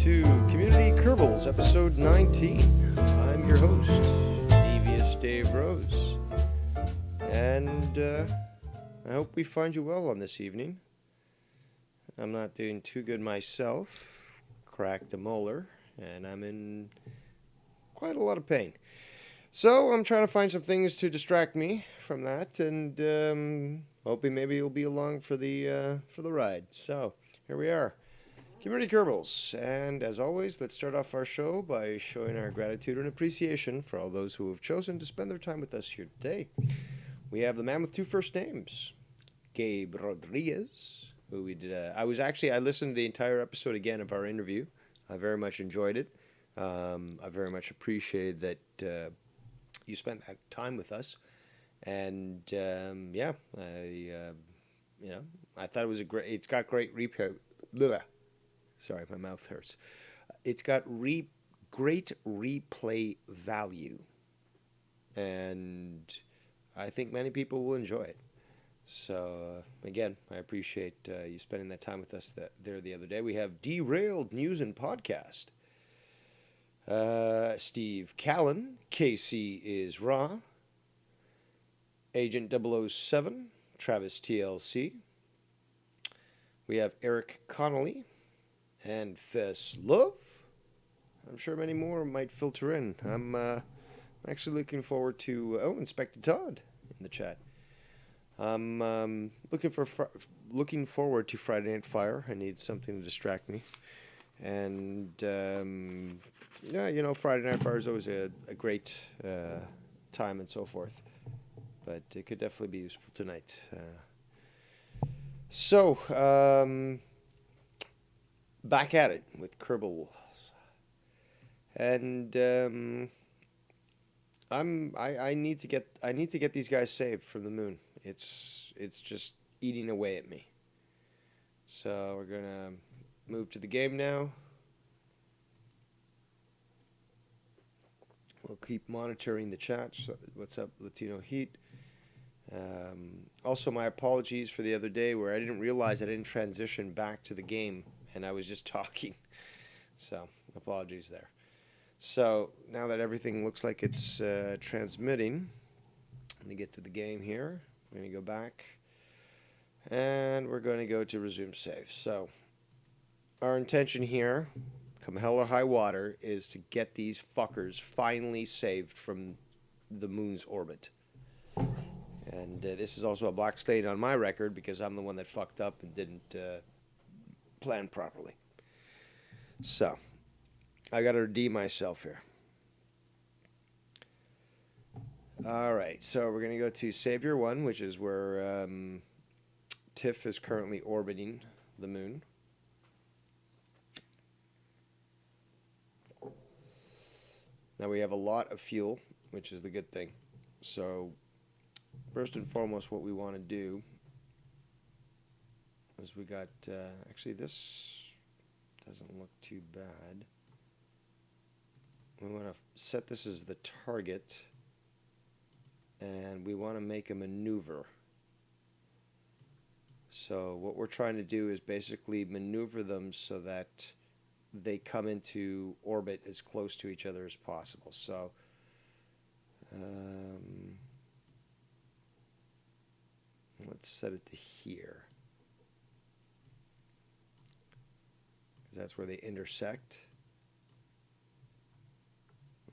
to Kommunity Kerbals Ep19. I'm your host, Devious Dave Rose. And I hope we find you well on this evening. I'm not doing too good myself. Cracked a molar, and I'm in quite a lot of pain. So I'm trying to find some things to distract me from that, and hoping maybe you'll be along for the ride. So here we are. Kommunity Kerbals, and as always, let's start off our show by showing our gratitude and appreciation for all those who have chosen to spend their time with us here today. We have the man with two first names, Gabe Rodriguez, who we did. I listened to the entire episode again of our interview. I very much enjoyed it. I very much appreciated that you spent that time with us, and I thought it was a great. It's got great replay. Sorry, my mouth hurts. It's got great replay value, and I think many people will enjoy it. So, again, I appreciate you spending that time with us there the other day. We have Derailed News and Podcast. Steve Callan, KC is Raw. Agent 007, Travis TLC. We have Eric Connolly. And Fess Love. I'm sure many more might filter in. I'm actually looking forward to Inspector Todd in the chat. I'm looking forward to Friday Night Fire. I need something to distract me, and Friday Night Fire is always a great time and so forth. But it could definitely be useful tonight. Back at it with Kerbal, and I need to get these guys saved from the moon. It's just eating away at me. So we're gonna move to the game now. We'll keep monitoring the chat. So what's up, Latino Heat? Also, my apologies for the other day where I didn't realize I didn't transition back to the game. And I was just talking. So, apologies there. So, now that everything looks like it's transmitting, I'm going to get to the game here. We're going to go back. And we're going to go to resume save. So, our intention here, come hell or high water, is to get these fuckers finally saved from the moon's orbit. And this is also a black stain on my record because I'm the one that fucked up and didn't plan properly. So, I got to redeem myself here. All right, so we're going to go to Savior 1, which is where Tiff is currently orbiting the moon. Now we have a lot of fuel, which is the good thing. So, first and foremost, what we want to do is we got, actually this doesn't look too bad. We want to set this as the target, and we want to make a maneuver. So what we're trying to do is basically maneuver them so that they come into orbit as close to each other as possible. So, let's set it to here. That's where they intersect.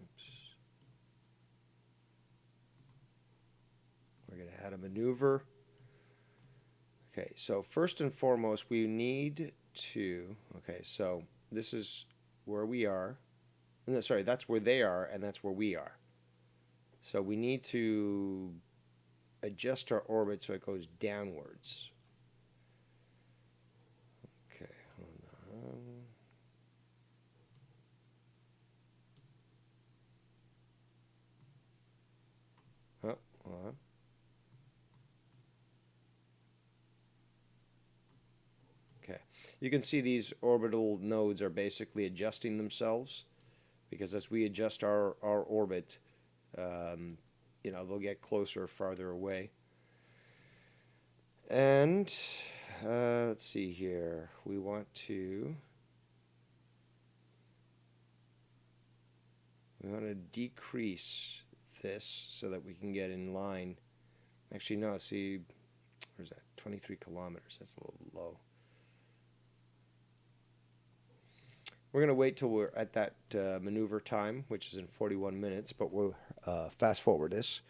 Oops. We're going to add a maneuver. Okay, so first and foremost, we need to... Okay, so this is where we are. No, sorry, that's where they are, and that's where we are. So we need to adjust our orbit so it goes downwards. Okay, you can see these orbital nodes are basically adjusting themselves because as we adjust our orbit, they'll get closer or farther away. And let's see here. We want to We want to decrease this so that we can get in line. Actually, no, see, where's that? 23 kilometers. That's a little low. We're going to wait till we're at that maneuver time, which is in 41 minutes, but we'll fast forward this.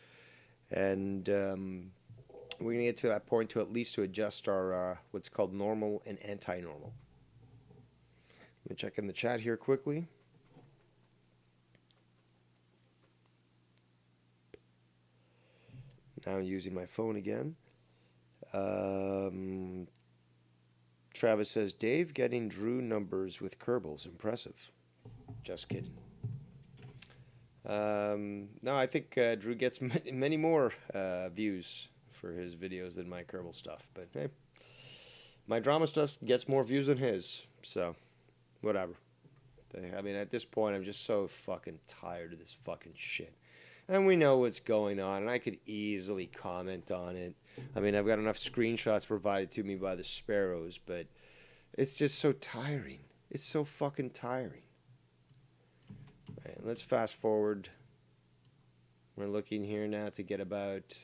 And we're going to get to that point to at least to adjust our what's called normal and anti-normal. Let me check in the chat here quickly. Now I'm using my phone again. Travis says, Dave getting Drew numbers with Kerbals. Impressive. Just kidding. No, I think Drew gets many more views for his videos than my Kerbal stuff. But hey, my drama stuff gets more views than his. So, whatever. I mean, at this point, I'm just so fucking tired of this fucking shit. And we know what's going on, and I could easily comment on it. I mean, I've got enough screenshots provided to me by the Sparrows, but it's just so tiring. It's so fucking tiring. All right, let's fast forward. We're looking here now to get about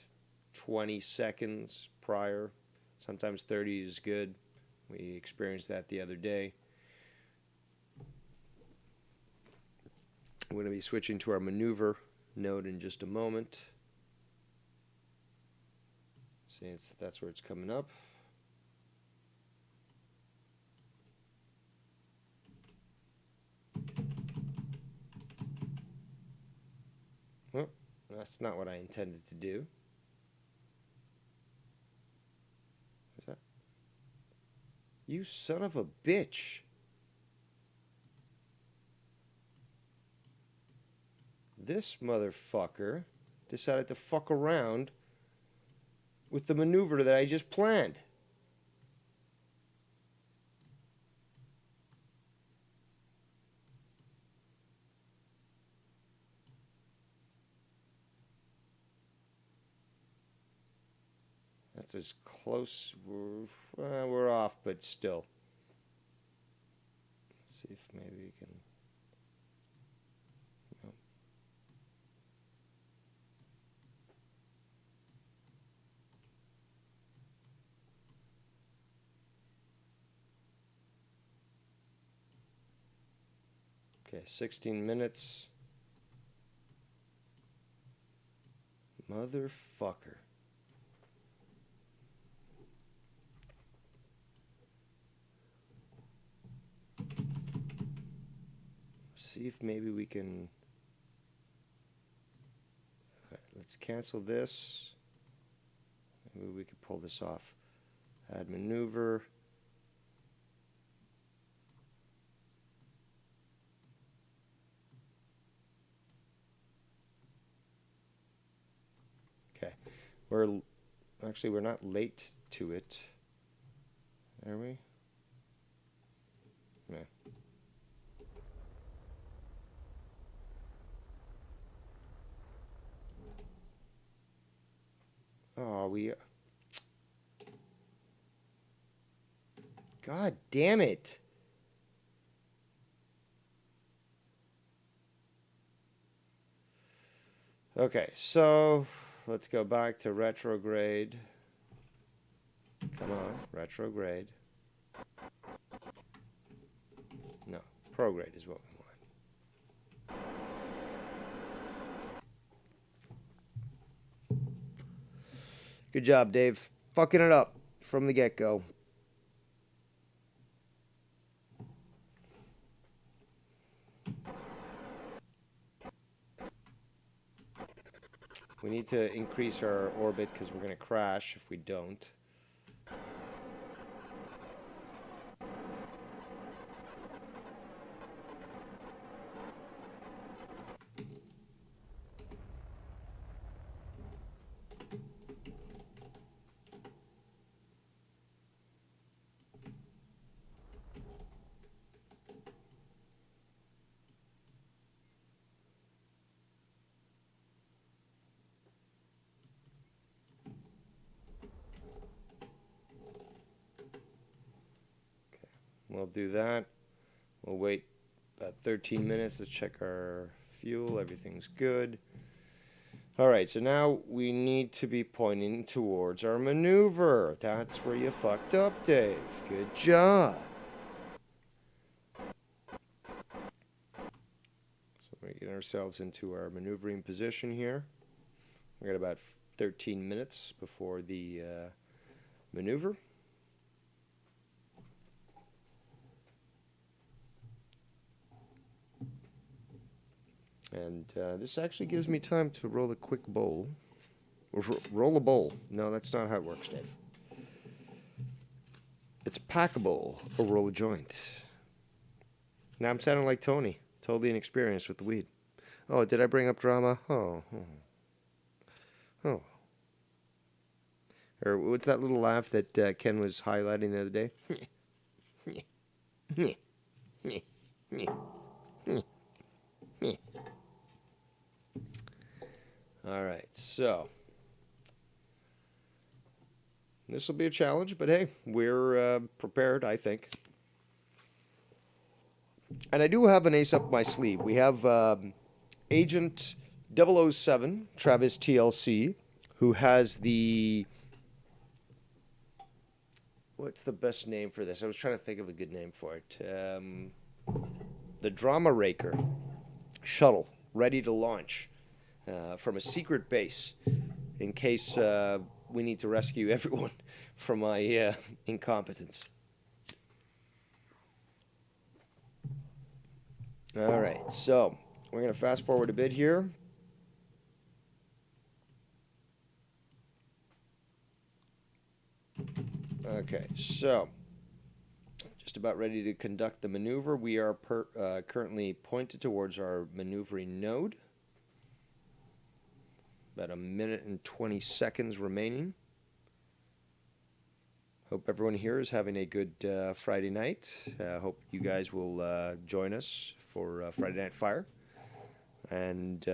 20 seconds prior. Sometimes 30 is good. We experienced that the other day. We're going to be switching to our maneuver node in just a moment. See, that's where it's coming up. Well, that's not what I intended to do. Is that? You son of a bitch. This motherfucker decided to fuck around with the maneuver that I just planned. That's as close. We're off, but still. Let's see if maybe we can. No. Okay, 16 minutes. Motherfucker. See if maybe we can. Okay, let's cancel this. Maybe we could pull this off. Add maneuver. Okay, we're not late to it, are we? No. Oh, God damn it. Okay, so let's go back to retrograde. Come on, retrograde. No, prograde is what we want. Good job, Dave. Fucking it up from the get-go. We need to increase our orbit because we're going to crash if we don't. We'll do that. We'll wait about 13 minutes to check our fuel. Everything's good. All right, so now we need to be pointing towards our maneuver. That's where you fucked up, Dave. Good job. So we're getting ourselves into our maneuvering position here. We got about 13 minutes before the maneuver. And this actually gives me time to roll a quick bowl. Or roll a bowl. No, that's not how it works, Dave. It's pack a bowl or roll a joint. Now I'm sounding like Tony. Totally inexperienced with the weed. Oh, did I bring up drama? Oh. Or what's that little laugh that Ken was highlighting the other day? All right, so this will be a challenge, but hey, we're prepared, I think. And I do have an ace up my sleeve. We have Agent 007, Travis TLC, who has the... What's the best name for this? I was trying to think of a good name for it. The Drama Raker shuttle, ready to launch from a secret base in case we need to rescue everyone from my incompetence. All right, so we're going to fast forward a bit here. Okay, so just about ready to conduct the maneuver. We are currently pointed towards our maneuvering node. About a minute and 20 seconds remaining. Hope everyone here is having a good Friday night. Hope you guys will join us for Friday Night Fire. And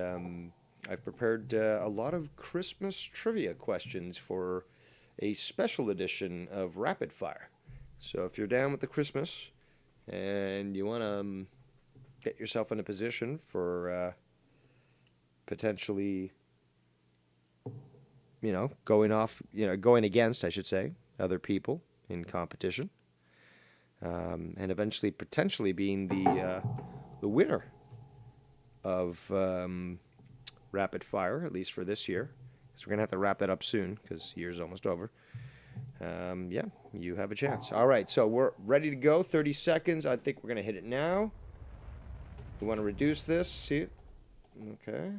I've prepared a lot of Christmas trivia questions for a special edition of Rapid Fire. So if you're down with the Christmas and you want to get yourself in a position for potentially, going against, I should say, other people in competition, and eventually potentially being the winner of Rapid Fire, at least for this year. So we're going to have to wrap that up soon because the year's almost over. Yeah, you have a chance. All right, so we're ready to go. 30 seconds. I think we're going to hit it now. We want to reduce this. See it? Okay.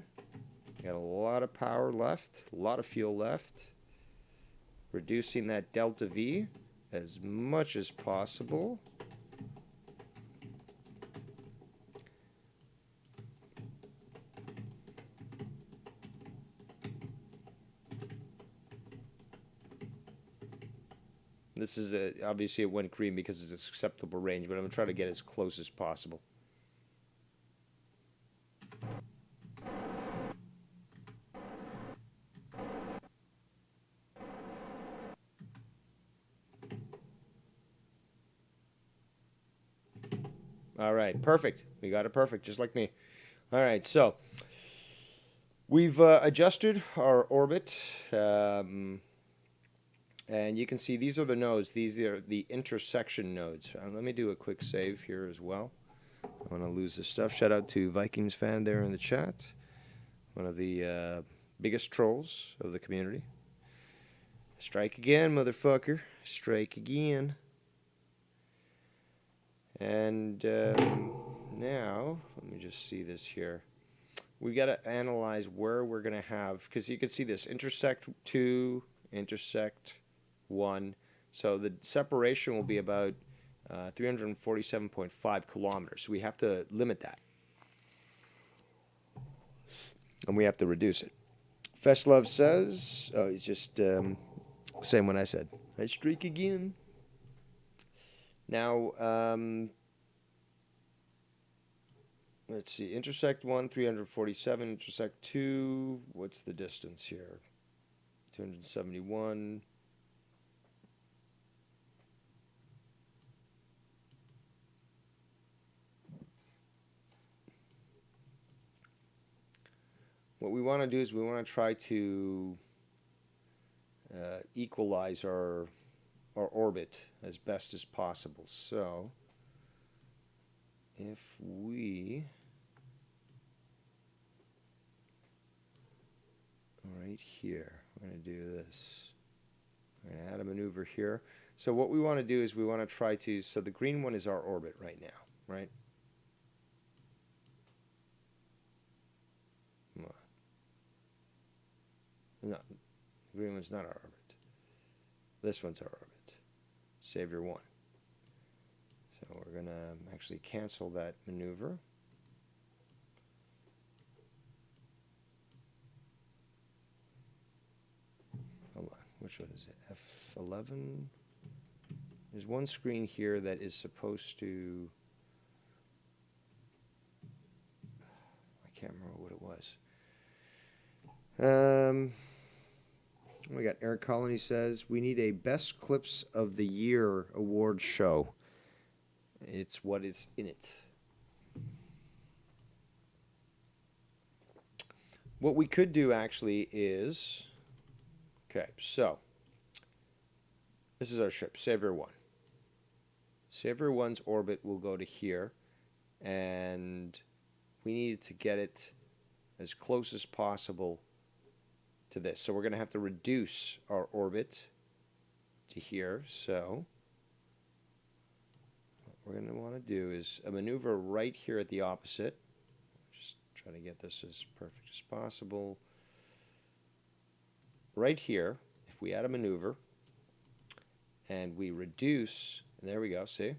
Got a lot of power left, a lot of fuel left. Reducing that delta V as much as possible. This is obviously it went green because it's acceptable range, but I'm going to try to get as close as possible. All right, perfect. We got it perfect, just like me. All right, so we've adjusted our orbit. And you can see these are the nodes. These are the intersection nodes. Let me do a quick save here as well. I want to lose this stuff. Shout out to Vikings fan there in the chat. One of the biggest trolls of the community. Strike again, motherfucker. Strike again. And now, let me just see this here. We got to analyze where we're going to have, because you can see this, intersect 2, intersect 1. So the separation will be about 347.5 kilometers. So we have to limit that. And we have to reduce it. Festlove says, oh, he's just saying what I said. I streak again. Now, let's see. Intersect 1, 347. Intersect 2, what's the distance here? 271. what we want to do is we want to try to equalize our orbit as best as possible. So if we right here, we're going to do this. We're going to add a maneuver here. So what we want to do is we want to try to, so the green one is our orbit right now, right? Come on. No, the green one's not our orbit. This one's our orbit. Savior 1. So we're going to actually cancel that maneuver. Hold on, which one is it? F11? There's one screen here that is supposed to... I can't remember what it was. We got Eric Colony says, we need a Best Clips of the Year award show. It's what is in it. What we could do actually is... Okay, so this is our ship, Savior 1. Savior 1's orbit will go to here, and we need to get it as close as possible to this. So we're going to have to reduce our orbit to here. So what we're going to want to do is a maneuver right here at the opposite. Just try to get this as perfect as possible. Right here, if we add a maneuver and we reduce, and there we go, see?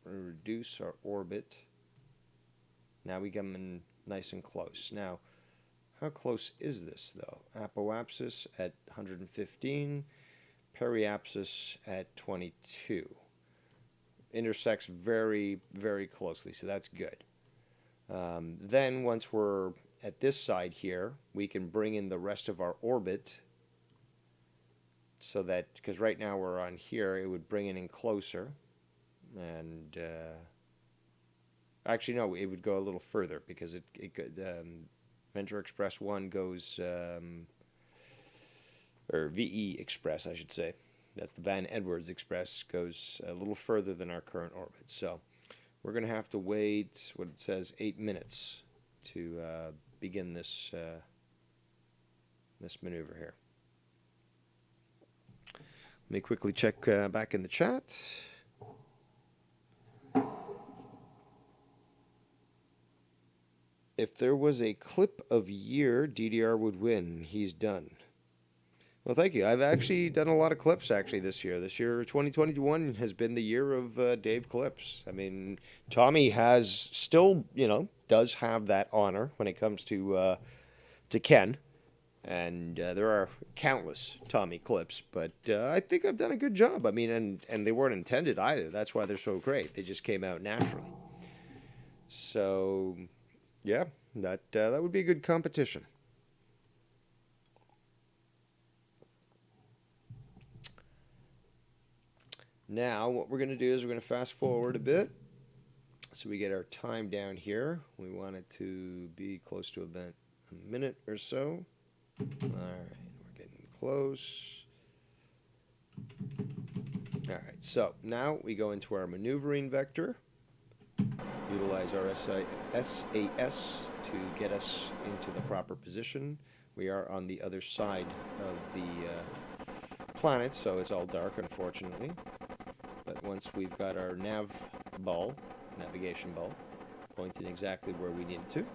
We reduce our orbit. Now we come in nice and close. Now, how close is this, though? Apoapsis at 115, periapsis at 22. Intersects very, very closely, so that's good. Then, once we're at this side here, we can bring in the rest of our orbit so that, because right now we're on here, it would bring it in closer. And actually, no, it would go a little further because it could... Venture Express 1 goes, or VE Express, I should say. That's the Van Edwards Express, goes a little further than our current orbit. So we're going to have to wait, what it says, 8 minutes to begin this this maneuver here. Let me quickly check back in the chat. If there was a clip of year, DDR would win. He's done. Well, thank you. I've actually done a lot of clips actually this year. This year, 2021, has been the year of Dave Clips. I mean, Tommy has still, does have that honor when it comes to Ken. And there are countless Tommy clips, but I think I've done a good job. I mean, and they weren't intended either. That's why they're so great. They just came out naturally. So... yeah, that would be a good competition. Now, what we're going to do is we're going to fast forward a bit. So we get our time down here. We want it to be close to about a minute or so. All right, we're getting close. All right, so now we go into our maneuvering vector. Utilize our SAS to get us into the proper position. We are on the other side of the planet, so it's all dark, unfortunately. But once we've got our navigation ball, pointing exactly where we need it to,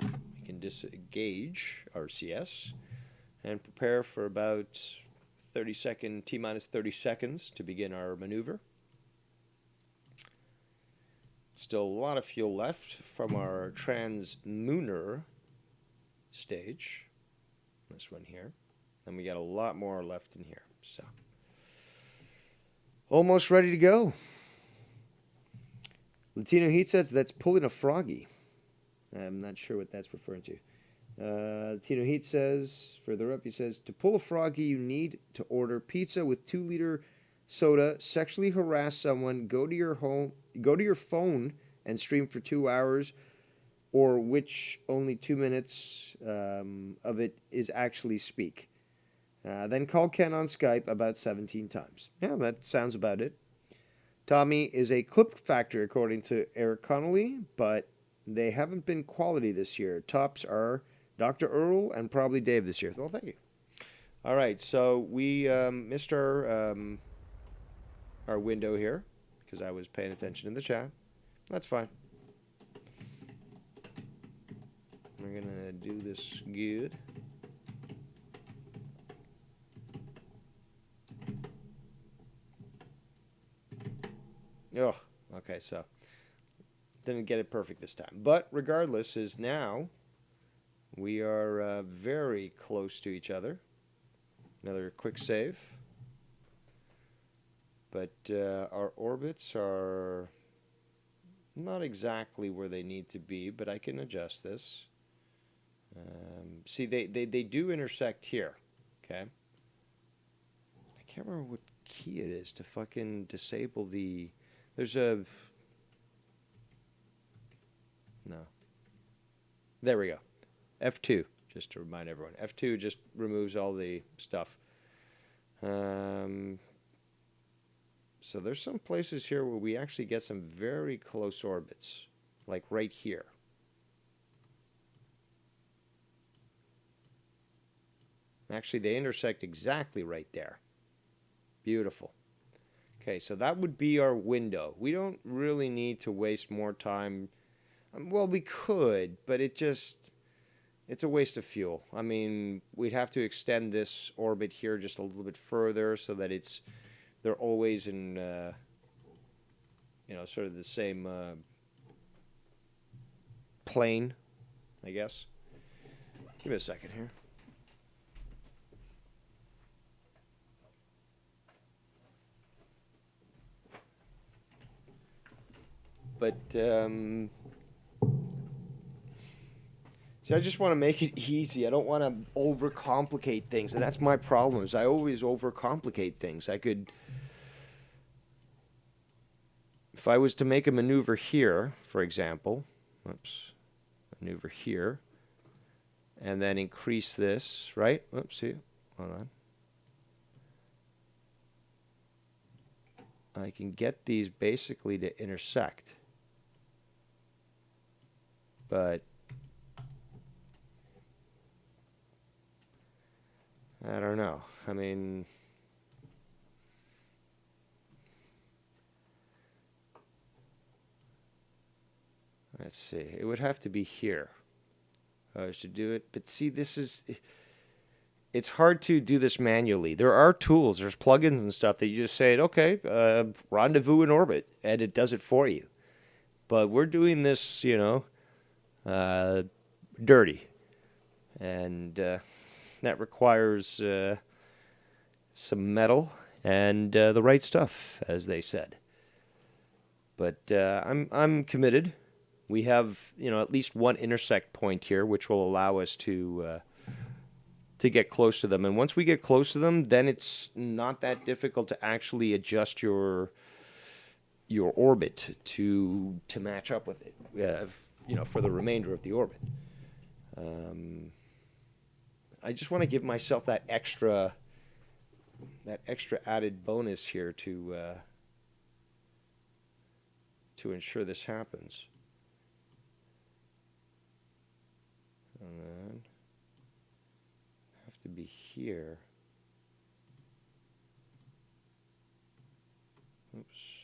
we can disengage our CS and prepare for about T-minus 30 seconds to begin our maneuver. Still a lot of fuel left from our trans-lunar stage. This one here. And we got a lot more left in here. So, almost ready to go. Latino Heat says that's pulling a froggy. I'm not sure what that's referring to. Latino Heat says, further up, he says, to pull a froggy, you need to order pizza with 2-liter soda, sexually harass someone, go to your phone and stream for 2 hours, or which only 2 minutes of it is actually speak. Then call Ken on Skype about 17 times. Yeah, that sounds about it. Tommy is a clip factor according to Eric Connolly, but they haven't been quality this year. Tops are Dr. Earl and probably Dave this year. Well, thank you. All right, so we missed our window here because I was paying attention in the chat. That's fine. We're gonna do this good. Oh, okay, so didn't get it perfect this time. But regardless, is now we are very close to each other. Another quick save. But our orbits are not exactly where they need to be, but I can adjust this. See, they do intersect here, okay? I can't remember what key it is to fucking disable the... There's a... No. There we go. F2, just to remind everyone. F2 just removes all the stuff. So there's some places here where we actually get some very close orbits, like right here. Actually, they intersect exactly right there. Beautiful. Okay, so that would be our window. We don't really need to waste more time. Well, we could, but it's a waste of fuel. I mean, we'd have to extend this orbit here just a little bit further so that they're always in, sort of the same plane, I guess. Give me a second here. But, see, I just want to make it easy. I don't want to overcomplicate things, and that's my problem, is I always overcomplicate things. If I was to make a maneuver here, for example, maneuver here, and then increase this, right? See, hold on. I can get these basically to intersect. But I don't know. I mean, let's see. It would have to be here. I should do it. But see, it's hard to do this manually. There are tools, there's plugins and stuff that you just say, okay, rendezvous in orbit, and it does it for you. But we're doing this, dirty. And that requires some metal and the right stuff, as they said. But I'm committed. We have, at least one intersect point here, which will allow us to get close to them. And once we get close to them, then it's not that difficult to actually adjust your orbit to match up with it, for the remainder of the orbit. I just want to give myself that extra added bonus here to ensure this happens. And then have to be here. Oops.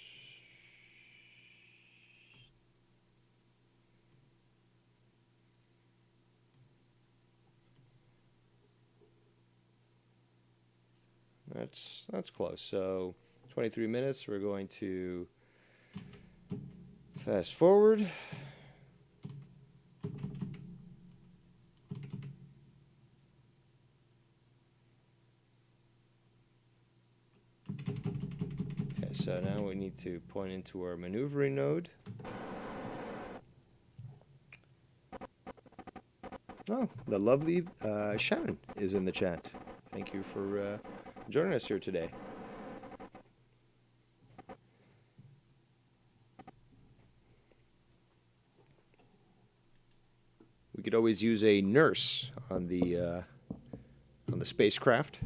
That's close. So 23 minutes. We're going to fast forward. Okay, so now we need to point into our maneuvering node. Oh, the lovely Shannon is in the chat. Thank you for joining us here today. could always use a nurse on the spacecraft.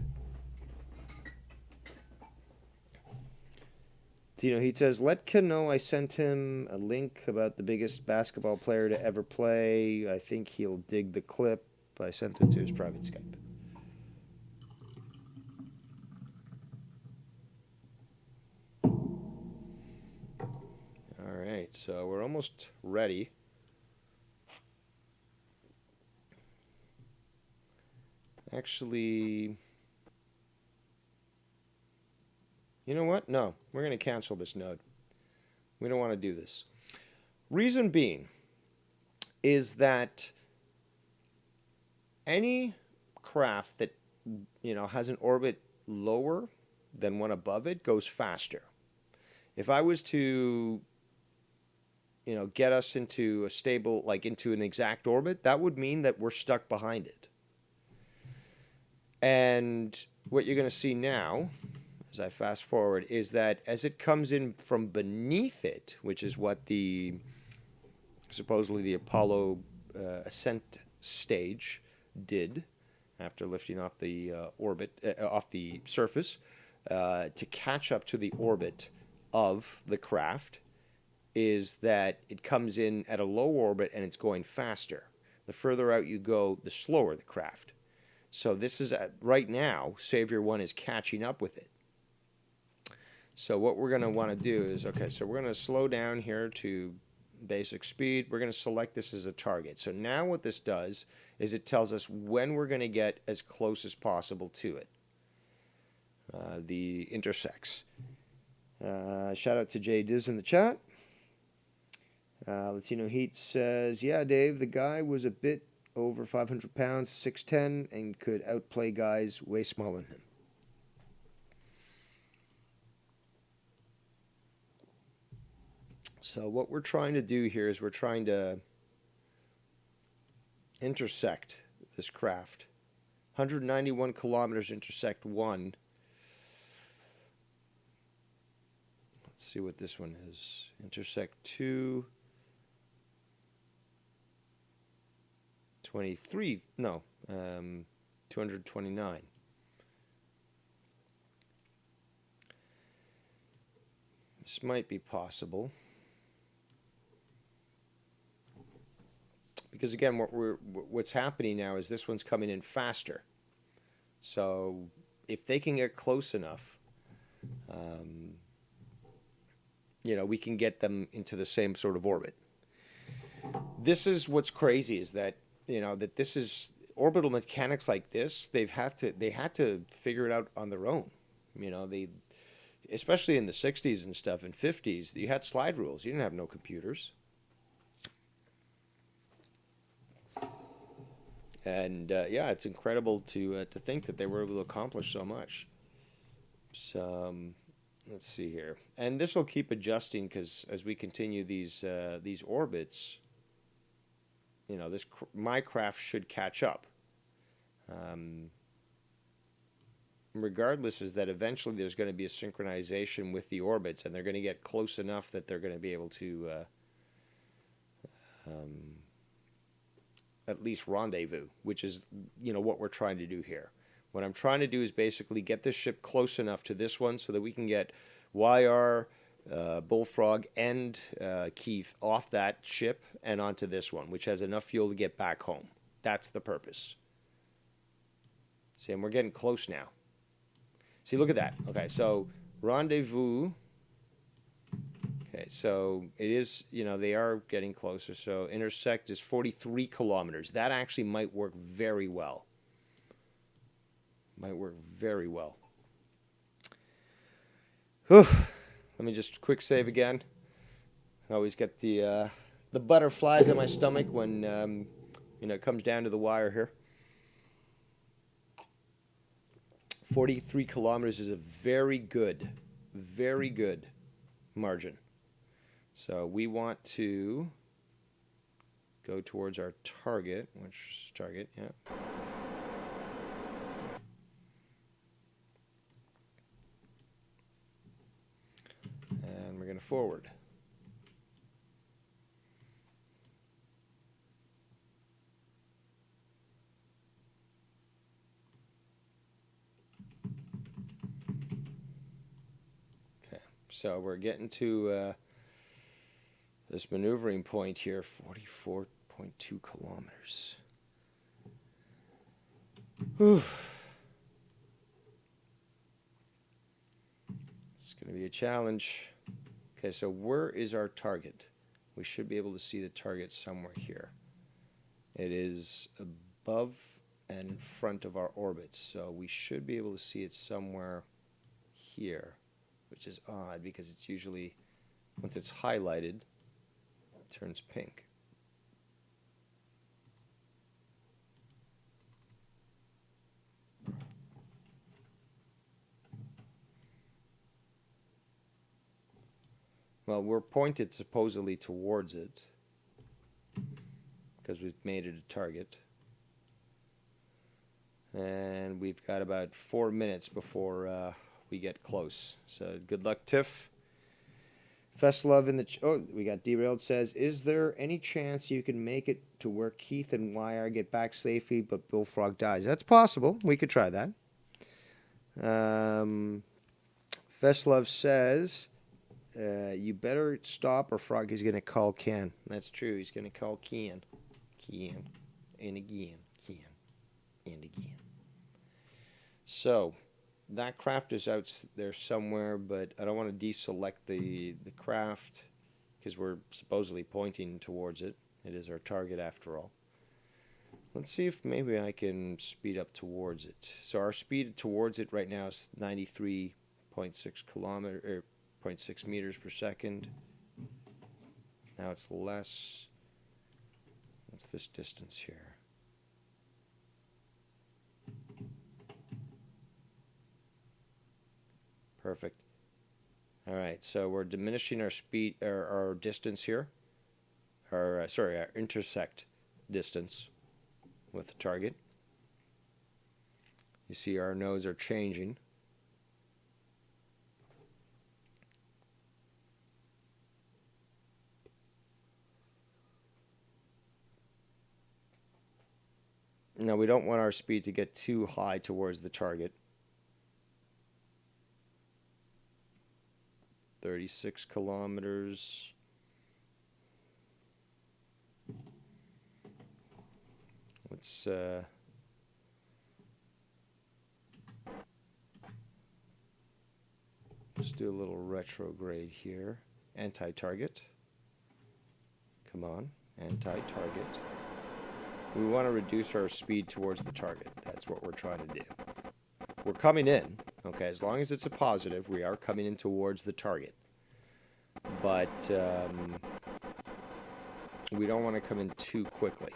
Tino Heat says, let Ken know I sent him a link about the biggest basketball player to ever play. I think he'll dig the clip. I sent it to his private Skype. All right, so we're almost ready. Actually, you know what? No, we're going to cancel this node. We don't want to do this. Reason being is that any craft that, has an orbit lower than one above it goes faster. If I was to, get us into a stable, like into an exact orbit, that would mean that we're stuck behind it. And what you're going to see now, as I fast forward, is that as it comes in from beneath it, which is what supposedly the Apollo ascent stage did after lifting off the off the surface, to catch up to the orbit of the craft, is that it comes in at a low orbit and it's going faster. The further out you go, the slower the craft. So this is, right now, Savior 1 is catching up with it. So what we're going to want to do is, so we're going to slow down here to basic speed. We're going to select this as a target. So now what this does is it tells us when we're going to get as close as possible to it. The intersects. Shout out to Jay Diz in the chat. Latino Heat says, yeah, Dave, the guy was a bit over 500 pounds, 6'10", and could outplay guys way smaller than him. So what we're trying to do here is we're trying to intersect this craft. 191 kilometers intersect 1. Let's see what this one is. Intersect 2. 23, no, 229. This might be possible. Because again, what's happening now is this one's coming in faster. So if they can get close enough, we can get them into the same sort of orbit. This is what's crazy, is that that this is orbital mechanics like this. They had to figure it out on their own. Especially in the 60s and stuff and 50s, you had slide rules. You didn't have no computers. And it's incredible to think that they were able to accomplish so much. So let's see here, and this will keep adjusting because as we continue these orbits, my craft should catch up. Regardless, is that eventually there's going to be a synchronization with the orbits, and they're going to get close enough that they're going to be able to at least rendezvous, which is what we're trying to do here. What I'm trying to do is basically get this ship close enough to this one so that we can get YR, Bullfrog, and Keith off that ship and onto this one, which has enough fuel to get back home. That's the purpose. See, and we're getting close now. See, look at that. Okay, so rendezvous. Okay, so it is, they are getting closer. So intersect is 43 kilometers. That actually might work very well. Might work very well. Whew. Let me just quick save again. I always get the butterflies in my stomach when it comes down to the wire here. 43 kilometers is a very good margin. So we want to go towards our target, which is target, yeah. And we're going to forward. So we're getting to this maneuvering point here, 44.2 kilometers. Whew. It's going to be a challenge. Okay, so where is our target? We should be able to see the target somewhere here. It is above and in front of our orbit, so we should be able to see it somewhere here, which is odd because it's usually, once it's highlighted, it turns pink. Well, we're pointed supposedly towards it because we've made it a target. And we've got about 4 minutes before we get close. So good luck, Tiff. Festlove in the... oh, we got derailed. Says, is there any chance you can make it to where Keith and Wire get back safely but Bullfrog dies? That's possible. We could try that. Festlove says... you better stop or Froggy's going to call Ken. That's true. He's going to call Ken. Ken. And again. Ken. And again. So, that craft is out there somewhere, but I don't want to deselect the craft because we're supposedly pointing towards it. It is our target after all. Let's see if maybe I can speed up towards it. So our speed towards it right now is 93.6 0.6 meters per second. Now it's less. What's this distance here? Perfect. All right, so we're diminishing our speed, our distance here. Our intersect distance with the target. You see our nodes are changing. Now we don't want our speed to get too high towards the target. 36 kilometers. Let's do a little retrograde here. Anti-target. Come on, anti-target. We want to reduce our speed towards the target. That's what we're trying to do. We're coming in, okay, as long as it's a positive, we are coming in towards the target. But we don't want to come in too quickly.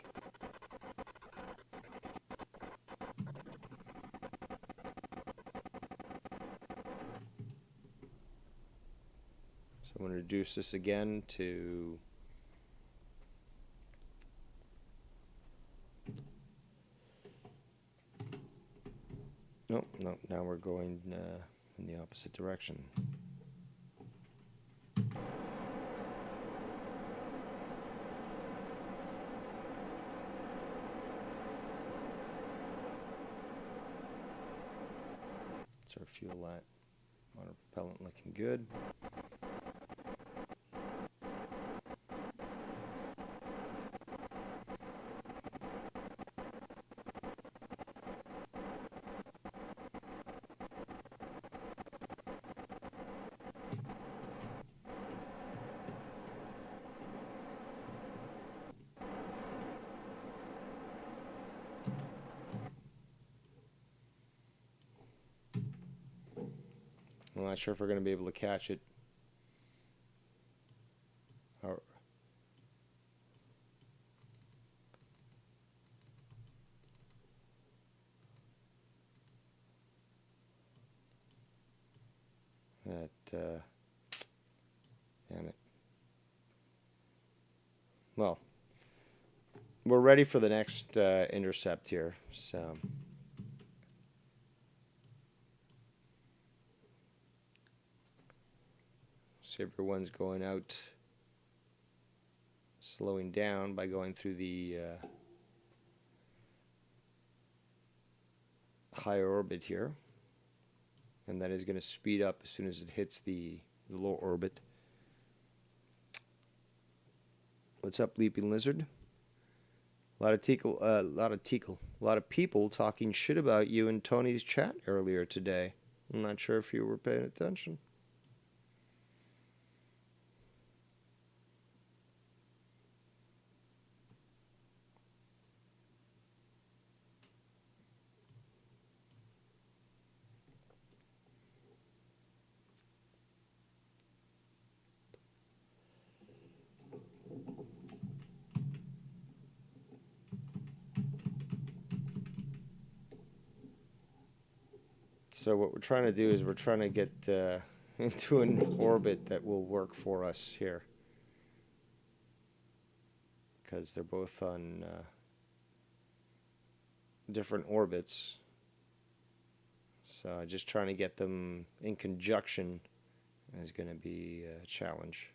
So I'm going to reduce this again to... No, now we're going in the opposite direction. It's our fuel light. Water propellant looking good. I'm not sure if we're going to be able to catch it. Damn it. Well, we're ready for the next intercept here. So. So everyone's going out, slowing down by going through the higher orbit here. And that is going to speed up as soon as it hits the the low orbit. What's up, Leaping Lizard? A lot of people talking shit about you in Tony's chat earlier today. I'm not sure if you were paying attention. So what we're trying to do is we're trying to get into an orbit that will work for us here. Because they're both on different orbits. So just trying to get them in conjunction is going to be a challenge.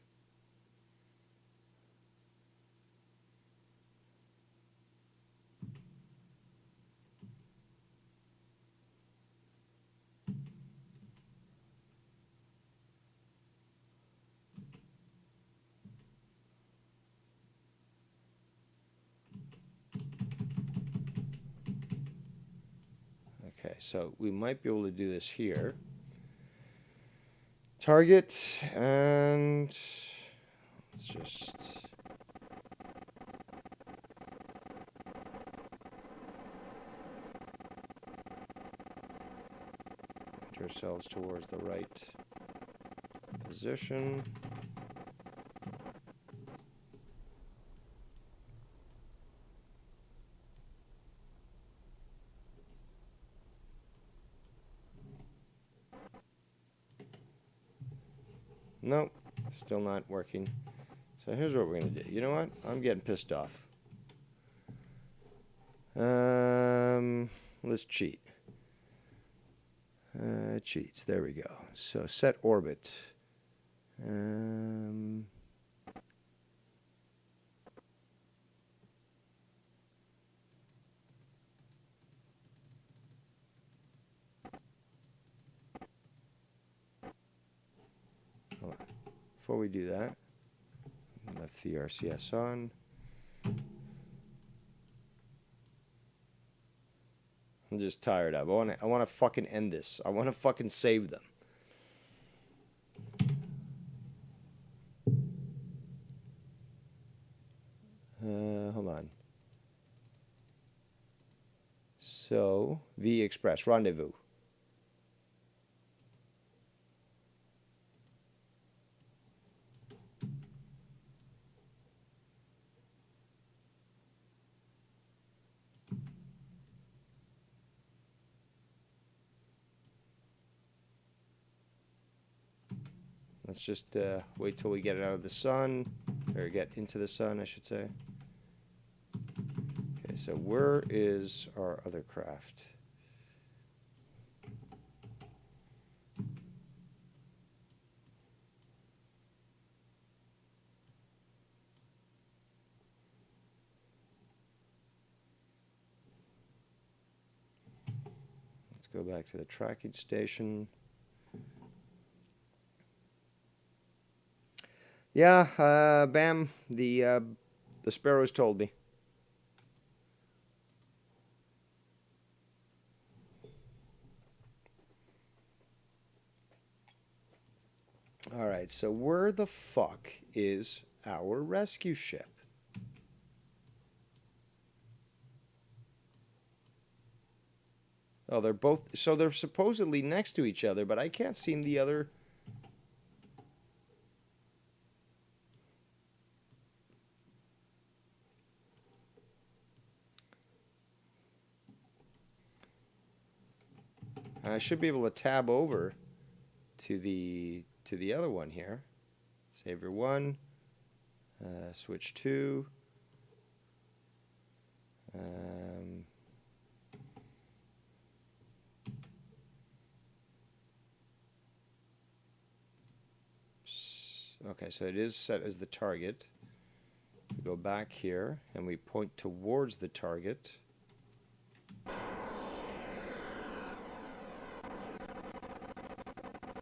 Okay, so we might be able to do this here. Target, and let's just... point ourselves towards the right position. Nope, still not working. So here's what we're going to do. You know what? I'm getting pissed off. Let's cheat. Cheats. There we go. So set orbit. Hold on. Before we do that, left the RCS on. I'm just tired. I want to fucking end this. I want to fucking save them. Hold on. So, V Express, rendezvous. Let's just wait till we get it out of the sun, or get into the sun, I should say. Okay, so where is our other craft? Let's go back to the tracking station. Yeah, Bam, the sparrows told me. All right, so where the fuck is our rescue ship? Oh, they're both... So they're supposedly next to each other, but I can't see the other... And I should be able to tab over to the other one here. Savior 1. Switch 2. Okay, so it is set as the target. We go back here and we point towards the target.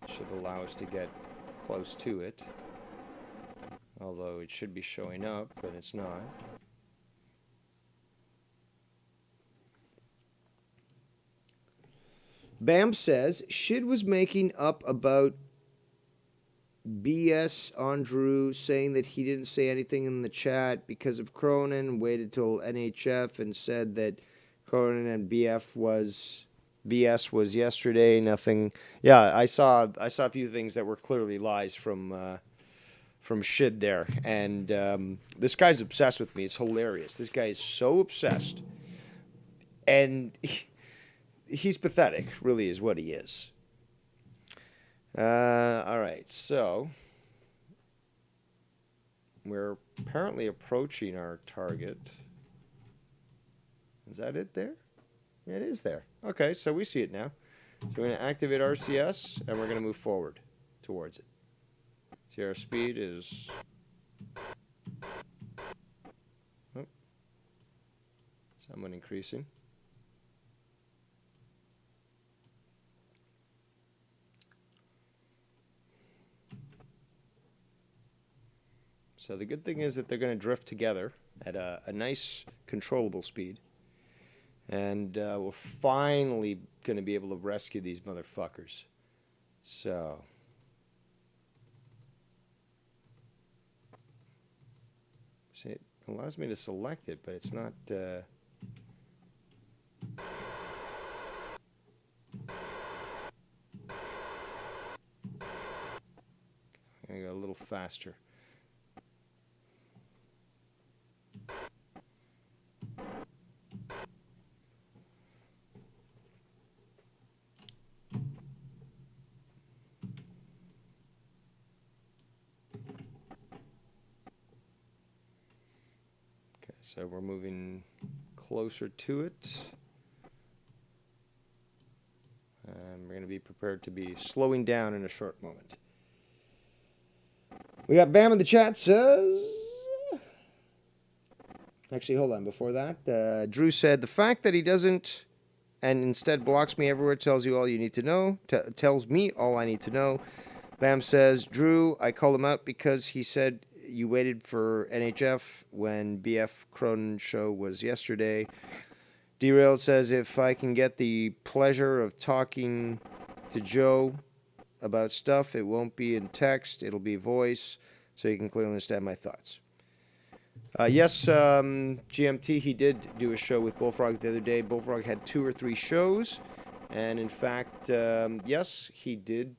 Should allow us to get close to it. Although it should be showing up, but it's not. Bam says, Shid was making up about BS on Drew, saying that he didn't say anything in the chat because of Cronin, waited till NHF and said that Cronin and BS was yesterday. Nothing. Yeah, I saw a few things that were clearly lies from Shid there, and this guy's obsessed with me. It's hilarious. This guy is so obsessed, and he's pathetic. Really, is what he is. All right, so we're apparently approaching our target. Is that it there? Yeah, it is there. Okay, so we see it now. So we're going to activate RCS, and we're going to move forward towards it. See, our speed is... somewhat increasing. So the good thing is that they're going to drift together at a nice controllable speed. And we're finally going to be able to rescue these motherfuckers. So... see, it allows me to select it, but it's not... I'm going to go a little faster. So we're moving closer to it. And we're going to be prepared to be slowing down in a short moment. We got Bam in the chat says... actually, hold on. Before that, Drew said, the fact that he doesn't and instead blocks me everywhere tells you all you need to know. Tells me all I need to know. Bam says, Drew, I called him out because he said you waited for NHF when BF Cronin show was yesterday. Derailed says, if I can get the pleasure of talking to Joe about stuff, it won't be in text, it'll be voice, so you can clearly understand my thoughts. Yes, GMT, he did do a show with Bullfrog the other day. Bullfrog had 2 or 3 shows, and in fact, yes, he did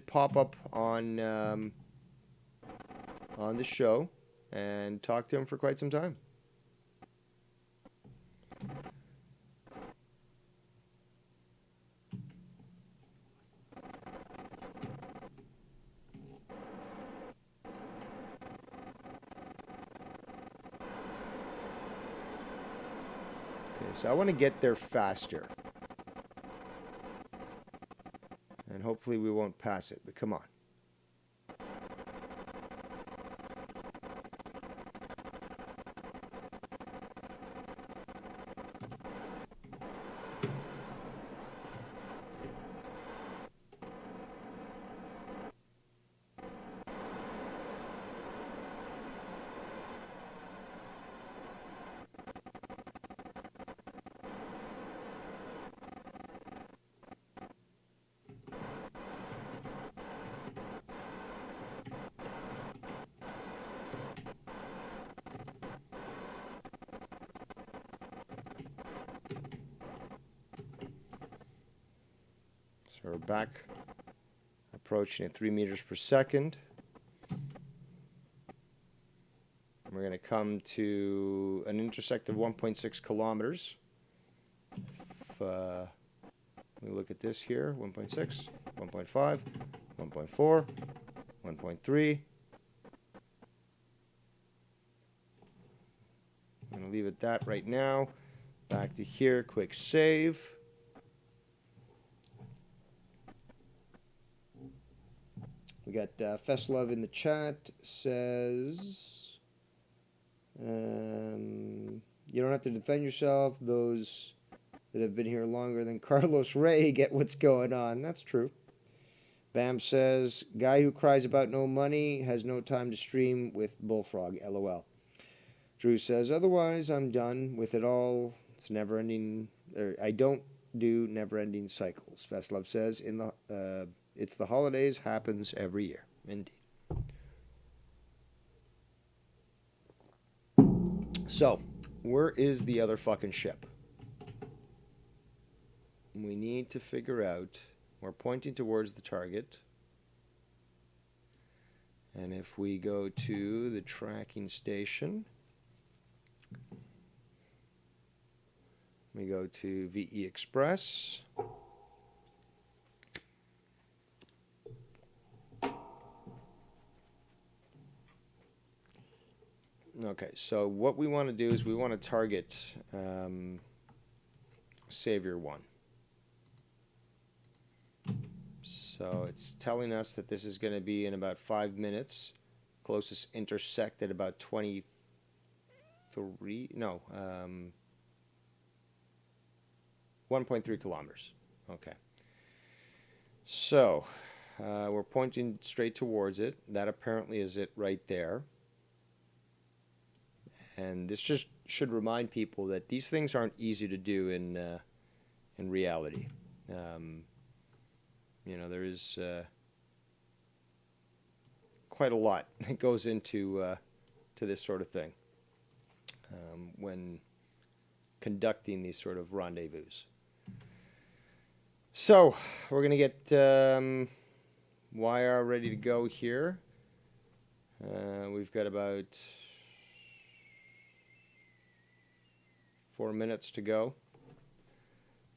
pop up on the show and talk to him for quite some time. Okay, so I want to get there faster. And hopefully we won't pass it, but come on. So we're back approaching at 3 meters per second. We're going to come to an intersect of 1.6 kilometers. If we look at this here, 1.6, 1.5, 1.4, 1.3. I'm going to leave it that right now. Back to here, quick save. We got Feslov in the chat, says, you don't have to defend yourself. Those that have been here longer than Carlos Ray get what's going on. That's true. Bam says, guy who cries about no money has no time to stream with Bullfrog, LOL. Drew says, otherwise I'm done with it all. It's never ending, I don't do never ending cycles. Vestlove says, it's the holidays, happens every year. Indeed. So, where is the other fucking ship? We need to figure out. We're pointing towards the target. And if we go to the tracking station, we go to VE Express. Okay, so what we want to do is we want to target Savior 1. So it's telling us that this is going to be in about 5 minutes. Closest intersect at about 1.3 kilometers. Okay. So we're pointing straight towards it. That apparently is it right there. And this just should remind people that these things aren't easy to do in reality. There is quite a lot that goes into to this sort of thing when conducting these sort of rendezvous. So we're going to get YR ready to go here. We've got about 4 minutes to go.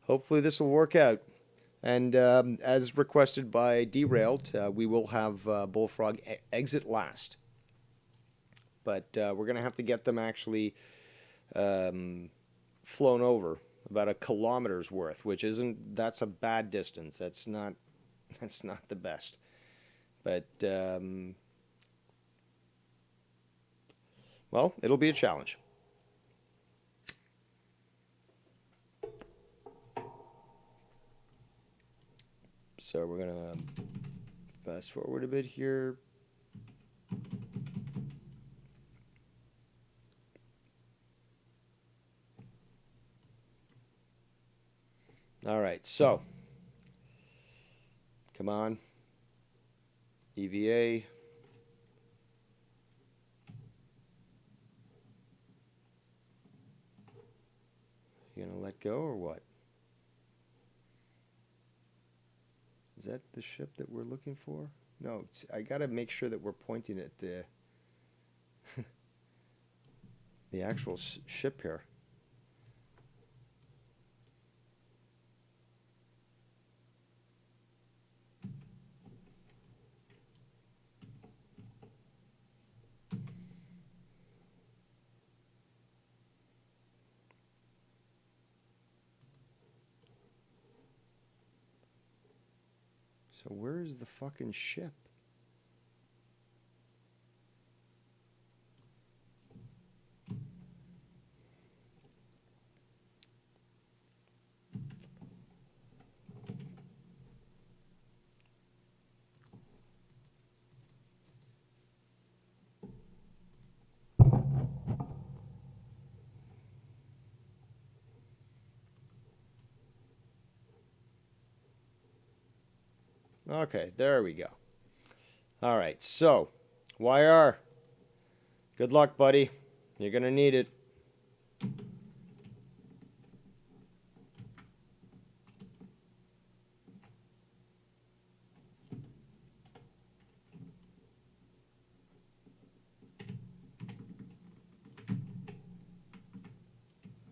Hopefully this will work out. And as requested by Derailed, we will have Bullfrog exit last. But we're going to have to get them actually flown over about 1 kilometer's worth, which that's a bad distance. That's not the best. But well, it'll be a challenge. So we're going to fast forward a bit here. All right, so come on, EVA. You gonna let go or what? Is that the ship that we're looking for? No, I gotta make sure that we're pointing at the the actual ship here. So where is the fucking ship? Okay, there we go. All right, so, YR, good luck, buddy. You're going to need it.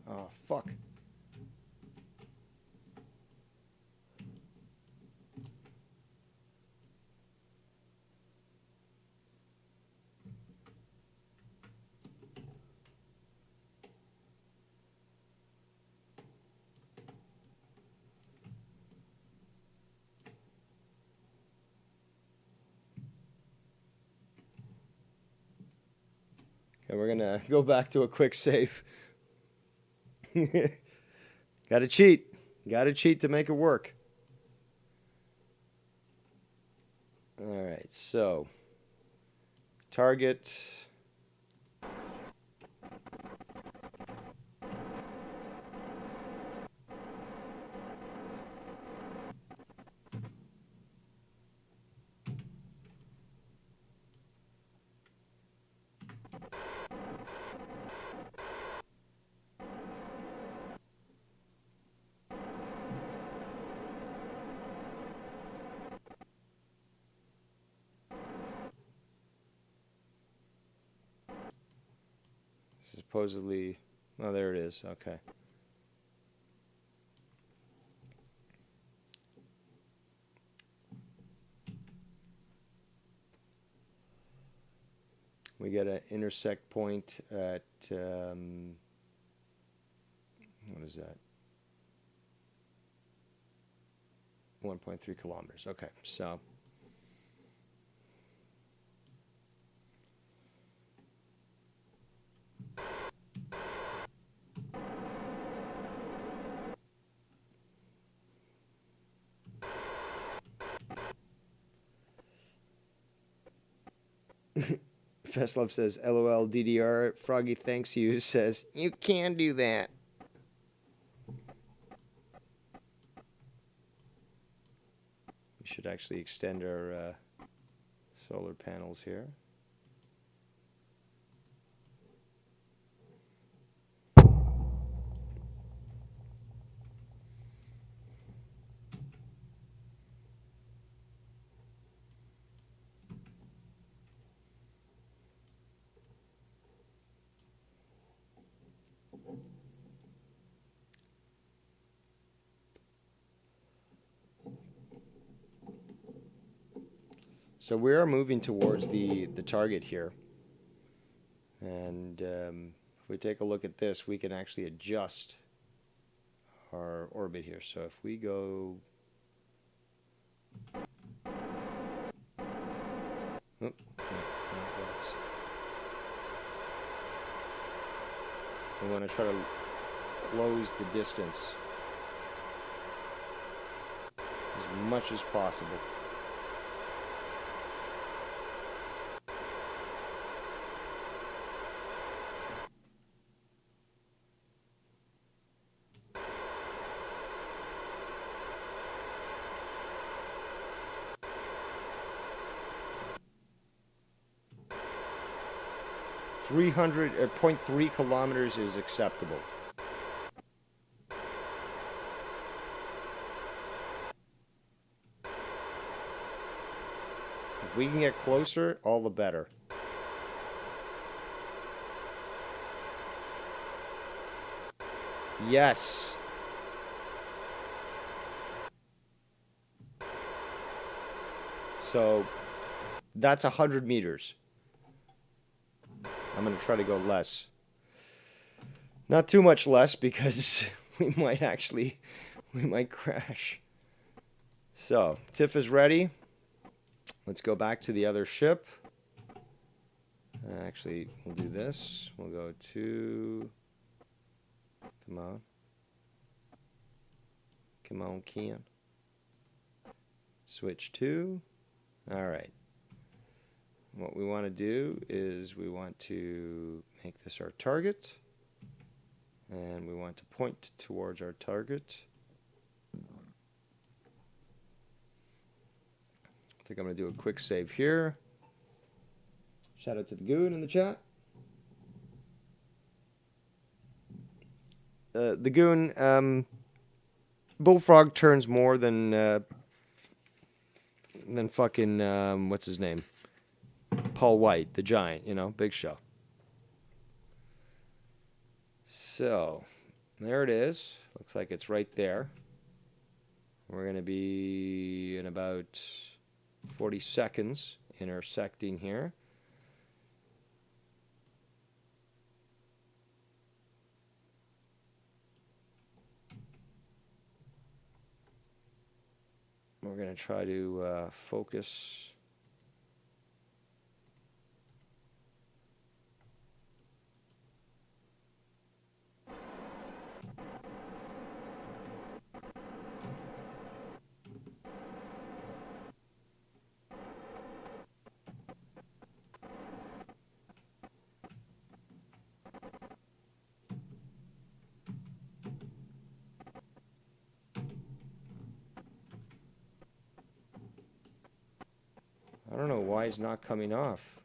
Oh, fuck. Okay, we're going to go back to a quick save. Gotta cheat. Gotta cheat to make it work. Alright, so target. Supposedly, oh, there it is. Okay. We get an intersect point at, what is that? 1.3 kilometers. Okay, so Festlove says, LOL DDR. Froggy thanks you says, you can do that. We should actually extend our solar panels here. So we are moving towards the target here. And if we take a look at this, we can actually adjust our orbit here. So if we go... Oh, we want to try to close the distance as much as possible. .3 kilometers is acceptable. If we can get closer, all the better. Yes. So that's 100 meters. I'm going to try to go less. Not too much less because we might crash. So, TIFF is ready. Let's go back to the other ship. Actually, we'll do this. We'll go to... Come on. Come on, Ken. Switch to... All right. What we want to do is we want to make this our target. And we want to point towards our target. I think I'm going to do a quick save here. Shout out to the Goon in the chat. The Goon, Bullfrog turns more than fucking, what's his name? Paul White, the giant, you know, big show. So, there it is. Looks like it's right there. We're going to be in about 40 seconds intersecting here. We're going to try to focus. I don't know why it's not coming off.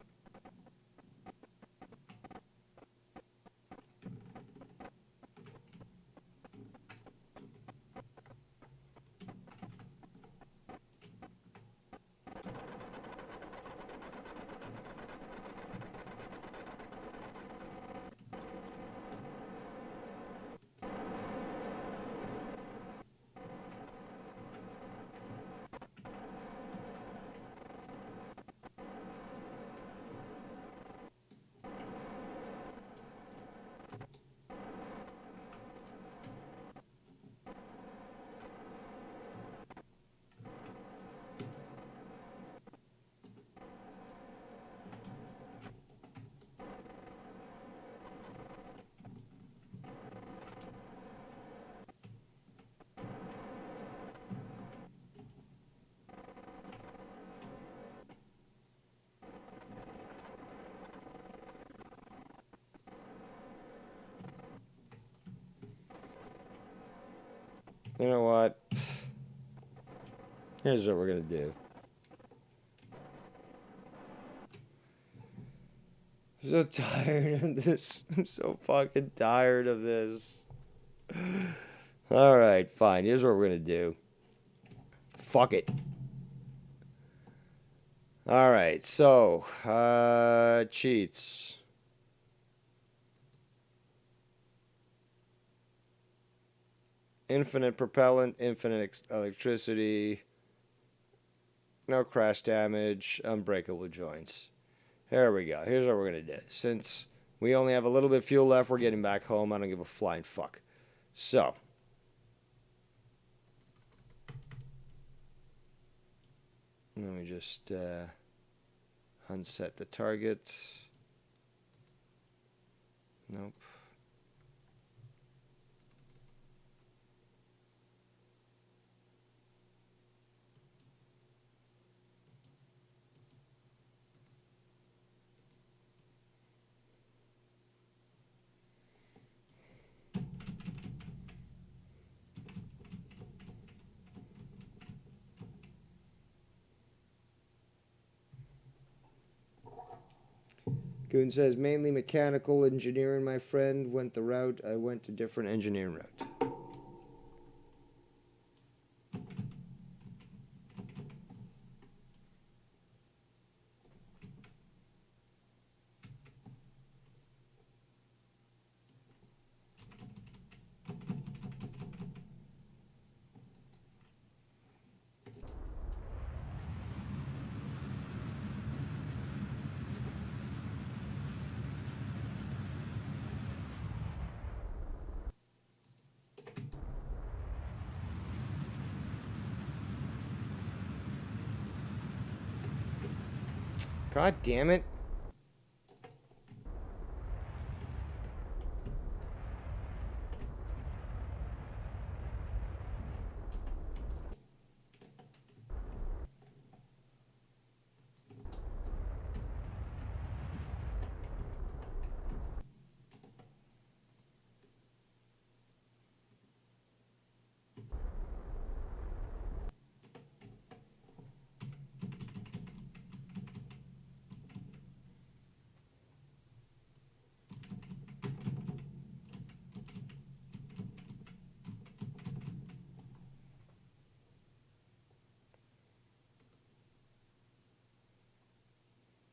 You know what? Here's what we're gonna do. I'm so tired of this. I'm so fucking tired of this. Alright, fine. Here's what we're gonna do. Fuck it. Alright, so, cheats. Infinite propellant, infinite electricity, no crash damage, unbreakable joints. Here we go. Here's what we're going to do. Since we only have a little bit of fuel left, we're getting back home. I don't give a flying fuck. So, let me just unset the target. Nope. Goon says, mainly mechanical engineering, my friend. Went the route. I went a different engineering route. God damn it.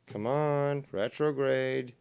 Come on, retrograde.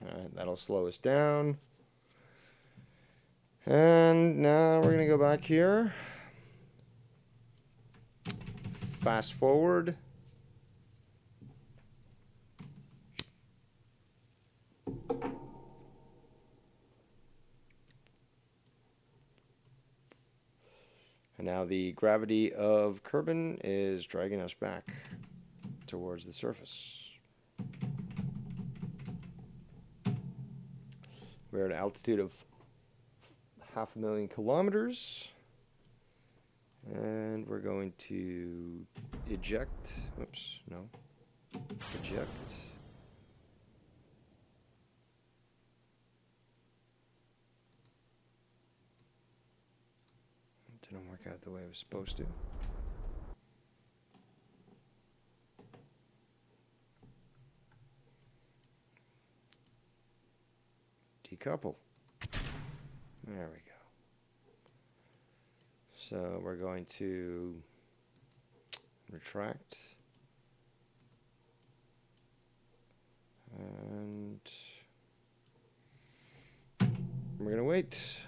Alright, that'll slow us down. And now we're going to go back here. Fast forward. And now the gravity of Kerbin is dragging us back towards the surface. We're at an altitude of 500,000 kilometers. And we're going to eject. Oops, no. Eject. Didn't work out the way it was supposed to. Decouple. There we go. So we're going to retract. And we're going to wait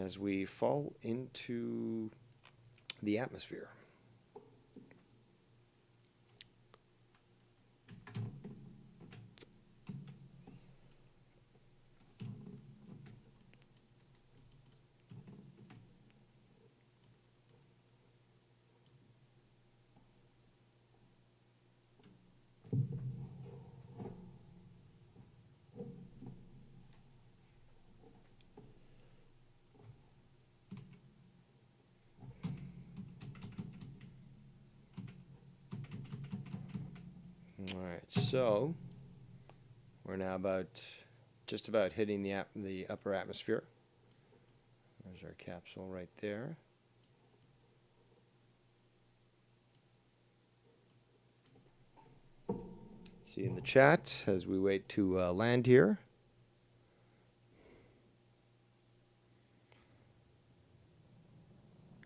as we fall into the atmosphere. All right, so we're now just about hitting the upper atmosphere. There's our capsule right there. See in the chat as we wait to land here.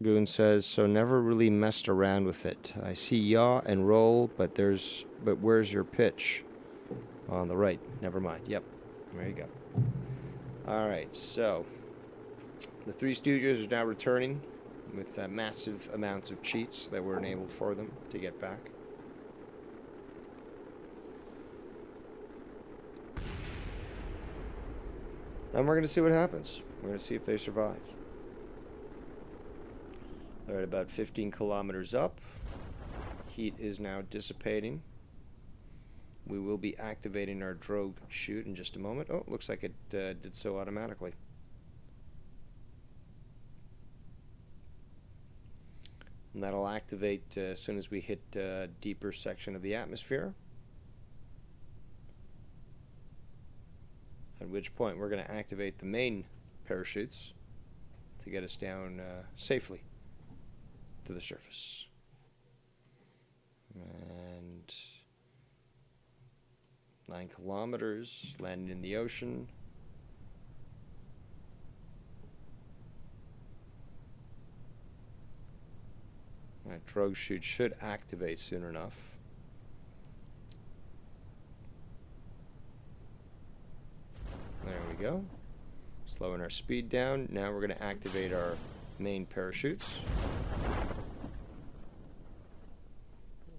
Goon says, so never really messed around with it. I see yaw and roll, but where's your pitch? On the right. Never mind. Yep. There you go. All right. So the Three Stooges are now returning with massive amounts of cheats that were enabled for them to get back. And we're going to see what happens. We're going to see if they survive. They're at about 15 kilometers up. Heat is now dissipating. We will be activating our drogue chute in just a moment. Oh, looks like it did so automatically. And that'll activate as soon as we hit a deeper section of the atmosphere. At which point we're going to activate the main parachutes to get us down safely to the surface. And 9 kilometers, landing in the ocean. Alright, drogue chute should activate soon enough. There we go. Slowing our speed down. Now we're going to activate our main parachutes.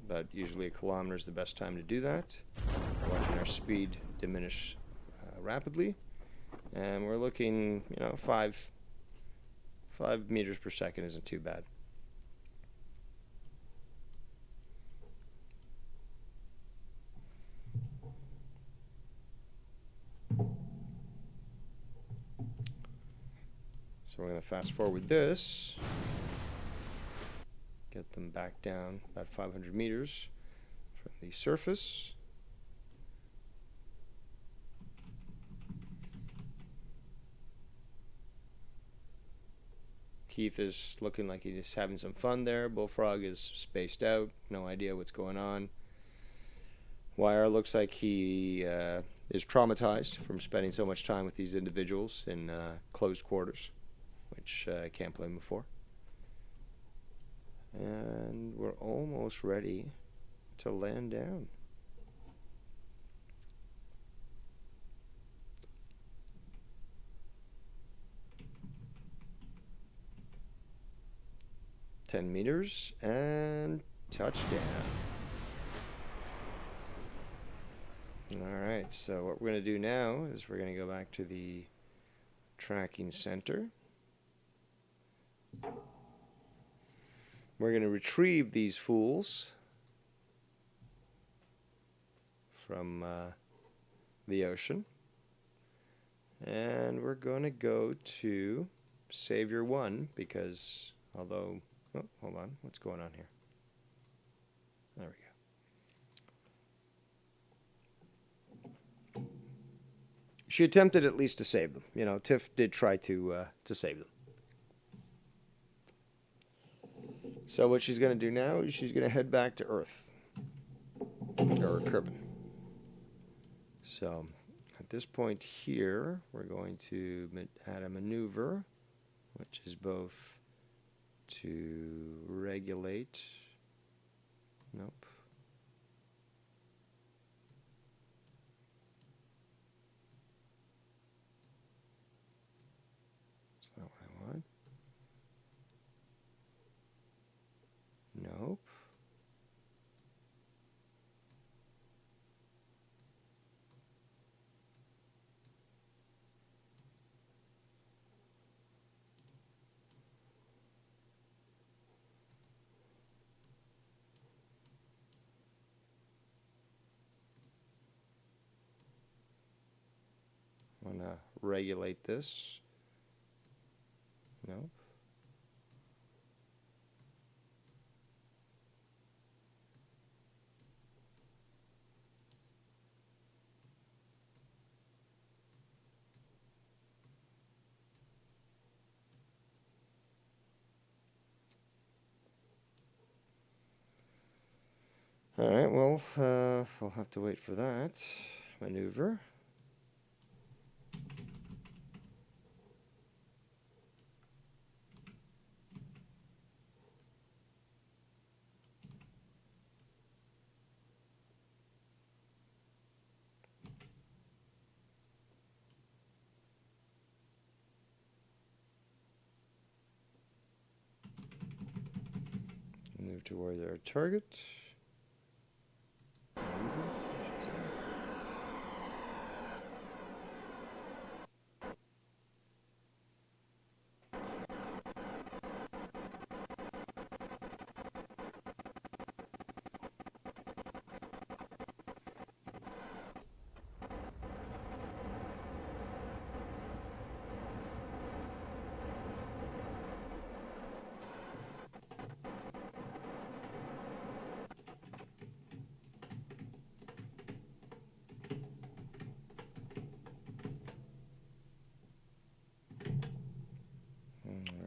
About usually a kilometer is the best time to do that. Watching our speed diminish rapidly. And we're looking, 5 meters per second isn't too bad. So we're going to fast forward this. Get them back down about 500 meters from the surface. Keith is looking like he's having some fun there. Bullfrog is spaced out, no idea what's going on. YR looks like he is traumatized from spending so much time with these individuals in closed quarters, which I can't blame him for. And we're almost ready to land down. $10 meters and touchdown. Alright, so what we're going to do now is we're going to go back to the tracking center. We're going to retrieve these fools from the ocean. And we're going to go to Savior 1 because although... Oh, hold on. What's going on here? There we go. She attempted at least to save them. You know, Tiff did try to save them. So what she's going to do now is she's going to head back to Earth. Or Kerbin. So at this point here, we're going to add a maneuver, which is both to regulate. Nope. That's not what I want. Nope. I'm going to regulate this. Nope. All right, well, we'll have to wait for that maneuver. Move towards our target. Maneuver, I should say.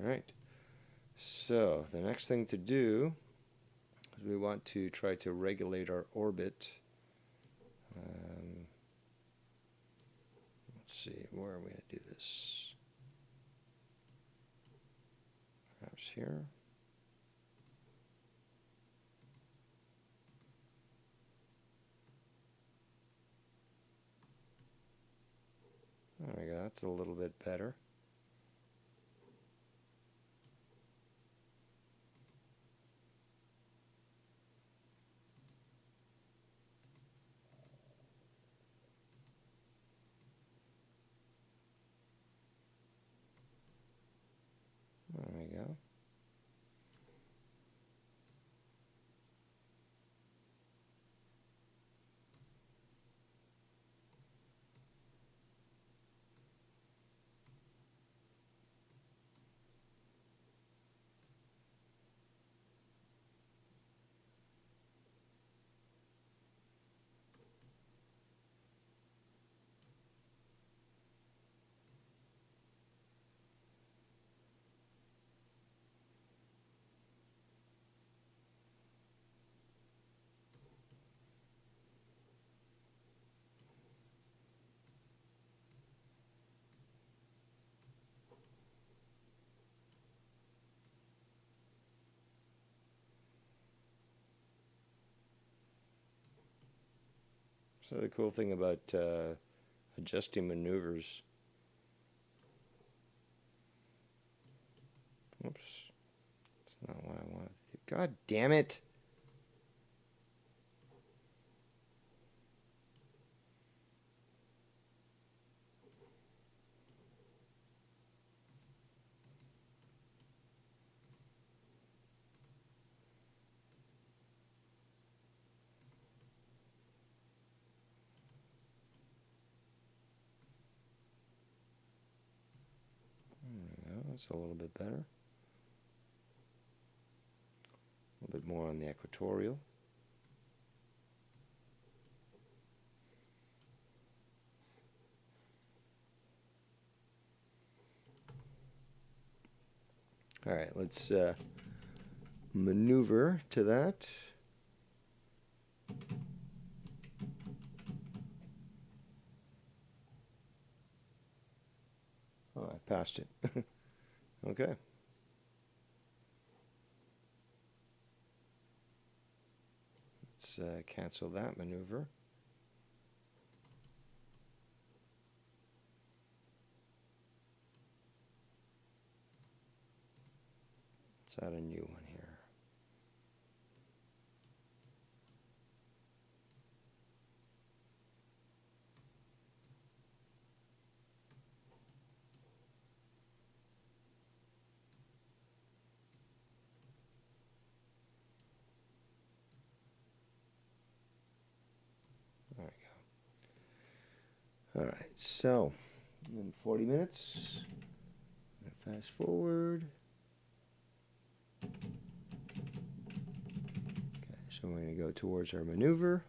All right. So the next thing to do is we want to try to regulate our orbit. Let's see, where are we going to do this? Perhaps here. There we go. That's a little bit better. There we go. So the cool thing about adjusting maneuvers. Oops. That's not what I wanted to do. God damn it. That's a little bit better. A little bit more on the equatorial. All right, let's maneuver to that. Oh, I passed it. Okay. Let's cancel that maneuver. Let's add a new one here. There we go. All right, so in 40 minutes, fast forward. Okay, so we're going to go towards our maneuver.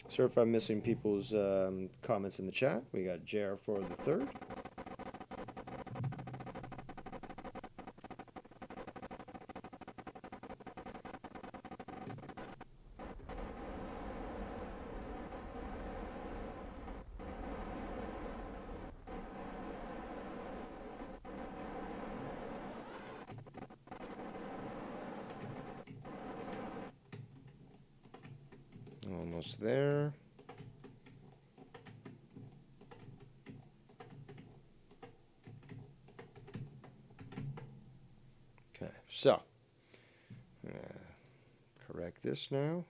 Sorry if I'm missing people's comments in the chat. We got JR for the third. Almost there. Okay, so correct this now.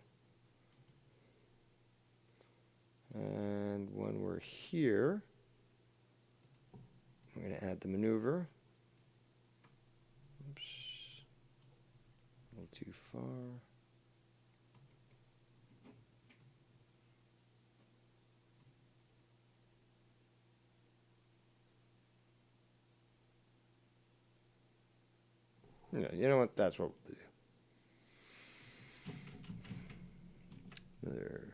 And when we're here, we're going to add the maneuver. Oops, a little too far. Yeah, you know what? That's what we'll do. Another.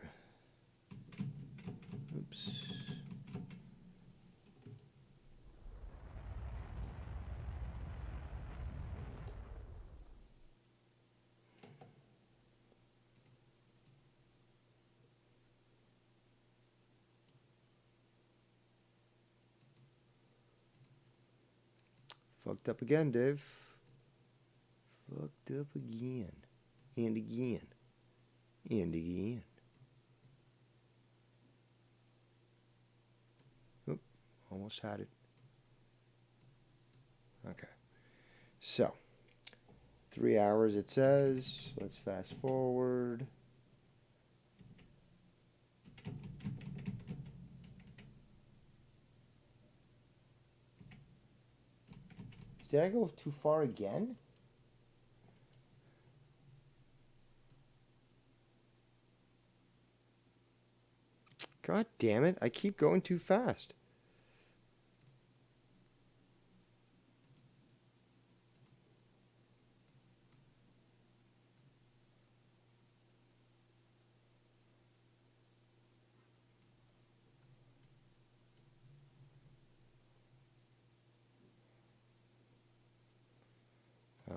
Oops. Fucked up again, Dave. Fucked up again. And again. And again. Oop, almost had it. Okay. So, 3 hours it says. Let's fast forward. Did I go too far again? God damn it, I keep going too fast.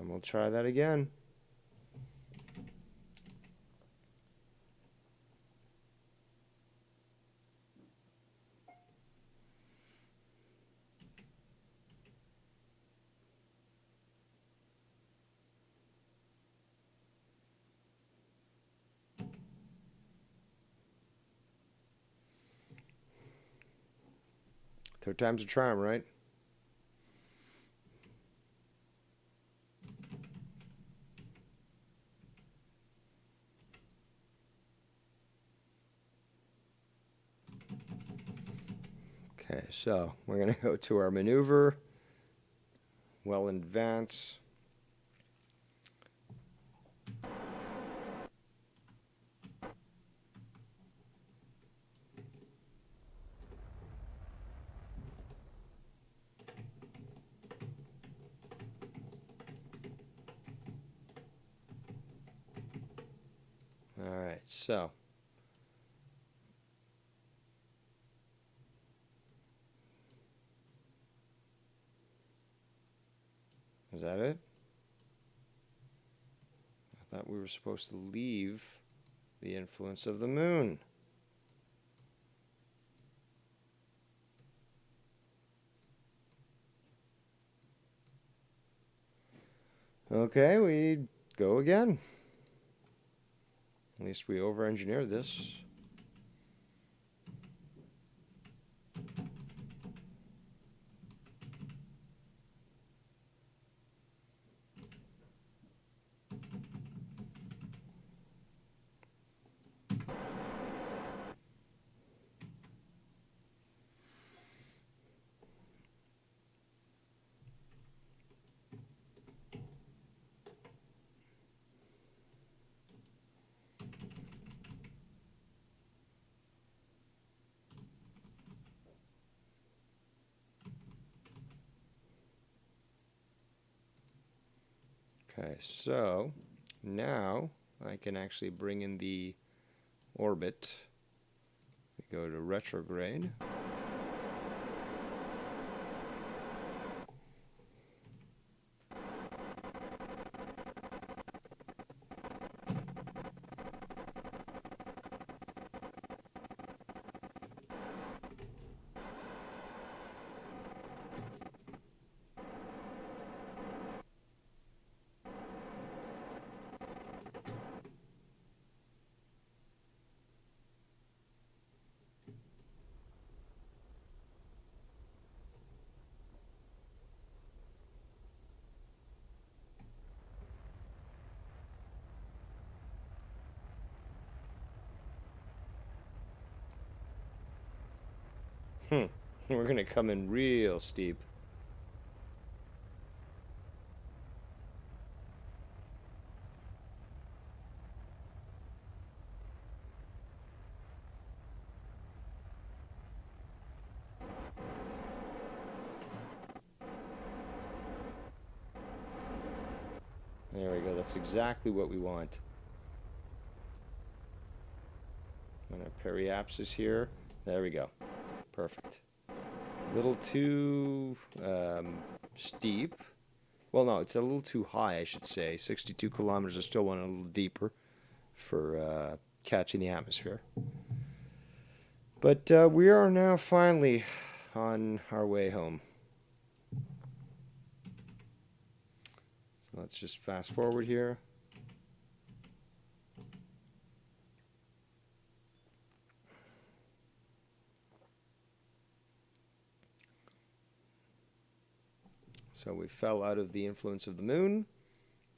We'll try that again. Third time's a charm, right? Okay, so we're going to go to our maneuver. Well in advance. All right, so is that it? I thought we were supposed to leave the influence of the moon. Okay, we go again. At least we over-engineered this. Okay, so now I can actually bring in the orbit. We go to retrograde. We're going to come in real steep. There we go. That's exactly what we want. And our periapsis here. There we go. Perfect. A little too steep. Well, no, it's a little too high, I should say. 62 kilometers. I still want a little deeper for catching the atmosphere. But we are now finally on our way home. So let's just fast forward here. So we fell out of the influence of the moon,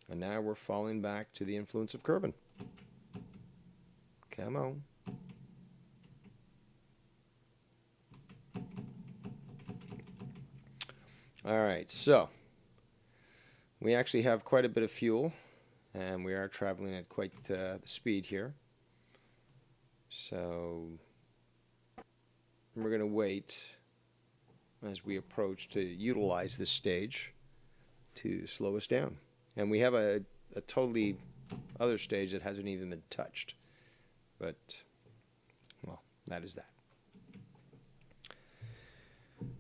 and now we're falling back to the influence of Kerbin. Come on. All right, so we actually have quite a bit of fuel, and we are traveling at quite the speed here. So we're going to wait as we approach to utilize this stage to slow us down. And we have a totally other stage that hasn't even been touched. But, well, that is that.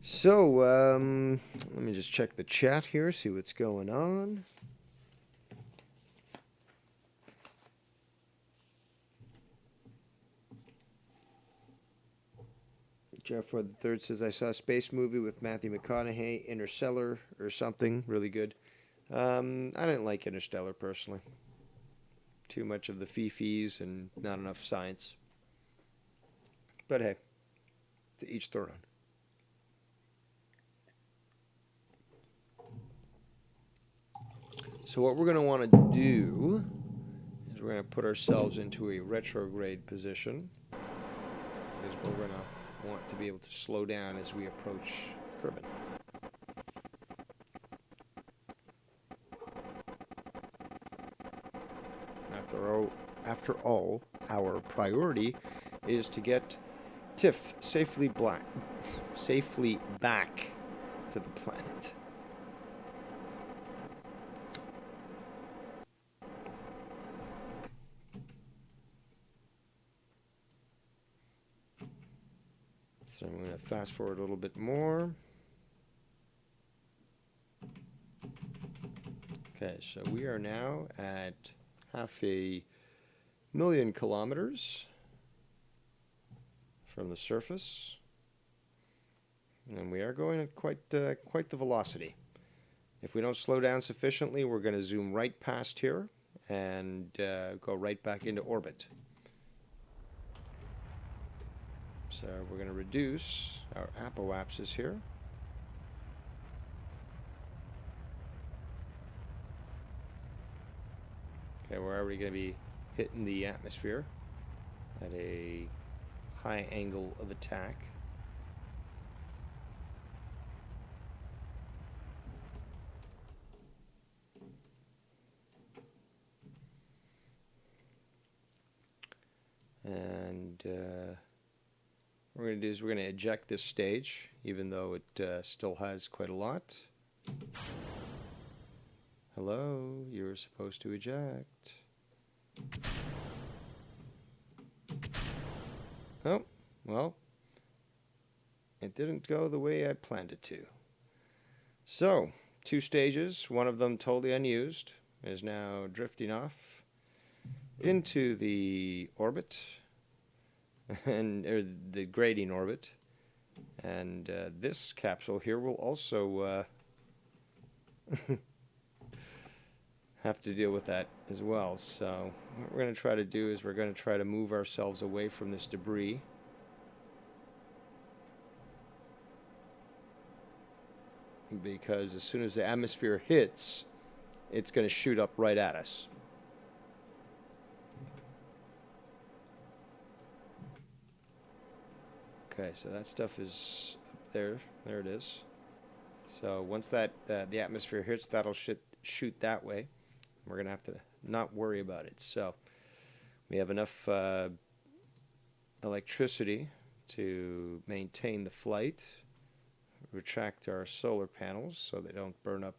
So, let me just check the chat here, see what's going on. Jeff Ford III says, I saw a space movie with Matthew McConaughey, Interstellar or something, really good. I didn't like Interstellar personally. Too much of the fee-fees and not enough science. But hey, to each their own. So what we're going to want to do is we're going to put ourselves into a retrograde position, because we're going to want to be able to slow down as we approach Kerbin. After all, our priority is to get Tiff safely back to the planet. So I'm going to fast forward a little bit more. Okay, so we are now at 500,000 kilometers from the surface, and we are going at quite the velocity. If we don't slow down sufficiently, we're going to zoom right past here and go right back into orbit. So we're going to reduce our apoapsis here. Okay, we're already going to be hitting the atmosphere at a high angle of attack. And what we're going to do is we're going to eject this stage, even though it still has quite a lot. Hello, you were supposed to eject. Oh, well, it didn't go the way I planned it to. So, 2 stages, one of them totally unused, is now drifting off into the orbit, or the grading orbit. And this capsule here will also have to deal with that as well. So what we're going to try to do is we're going to try to move ourselves away from this debris. Because as soon as the atmosphere hits, it's going to shoot up right at us. Okay, so that stuff is up there. There it is. So once that the atmosphere hits, that'll shoot that way. We're going to have to not worry about it. So we have enough electricity to maintain the flight, retract our solar panels so they don't burn up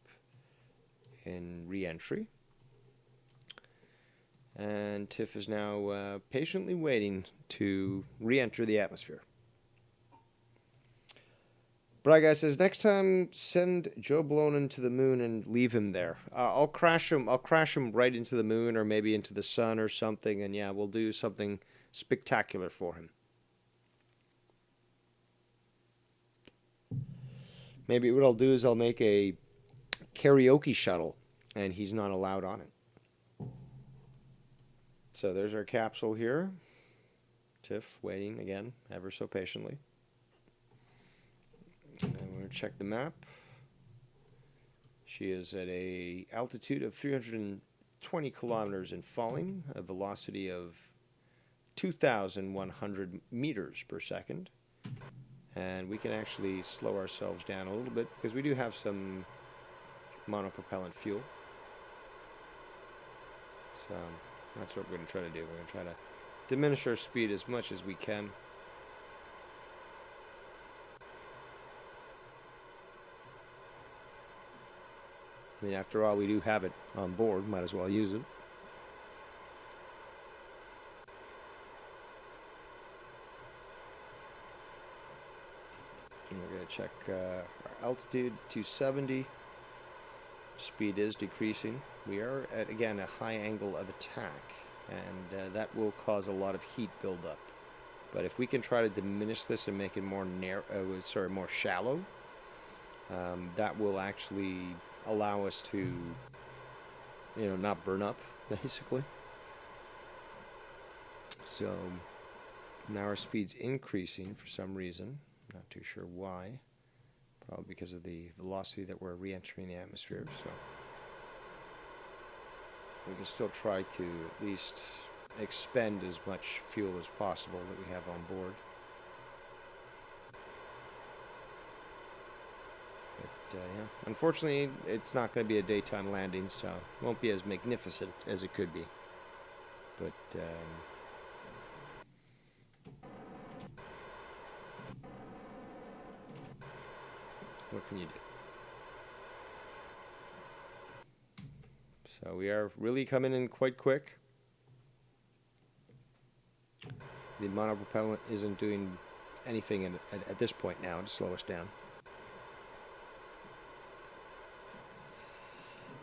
in re-entry. And Tiff is now patiently waiting to re-enter the atmosphere. Bry Guy says, next time send Joe Blonin to the moon and leave him there. I'll crash him right into the moon, or maybe into the sun or something, and yeah, we'll do something spectacular for him. Maybe what I'll do is I'll make a karaoke shuttle, and he's not allowed on it. So there's our capsule here. Tiff waiting again, ever so patiently. And we're going to check the map. She is at a altitude of 320 kilometers and falling, a velocity of 2,100 meters per second. And we can actually slow ourselves down a little bit because we do have some monopropellant fuel. So that's what we're going to try to do. We're going to try to diminish our speed as much as we can. I mean, after all, we do have it on board. Might as well use it. And we're going to check our altitude, 270. Speed is decreasing. We are at, again, a high angle of attack, and that will cause a lot of heat buildup. But if we can try to diminish this and make it more more shallow, that will actually allow us to, not burn up, basically. So now our speed's increasing for some reason. Not too sure why. Probably because of the velocity that we're re-entering the atmosphere. So we can still try to at least expend as much fuel as possible that we have on board. Yeah. Unfortunately, it's not going to be a daytime landing, so it won't be as magnificent as it could be. But what can you do? So we are really coming in quite quick. The monopropellant isn't doing anything at this point now to slow us down.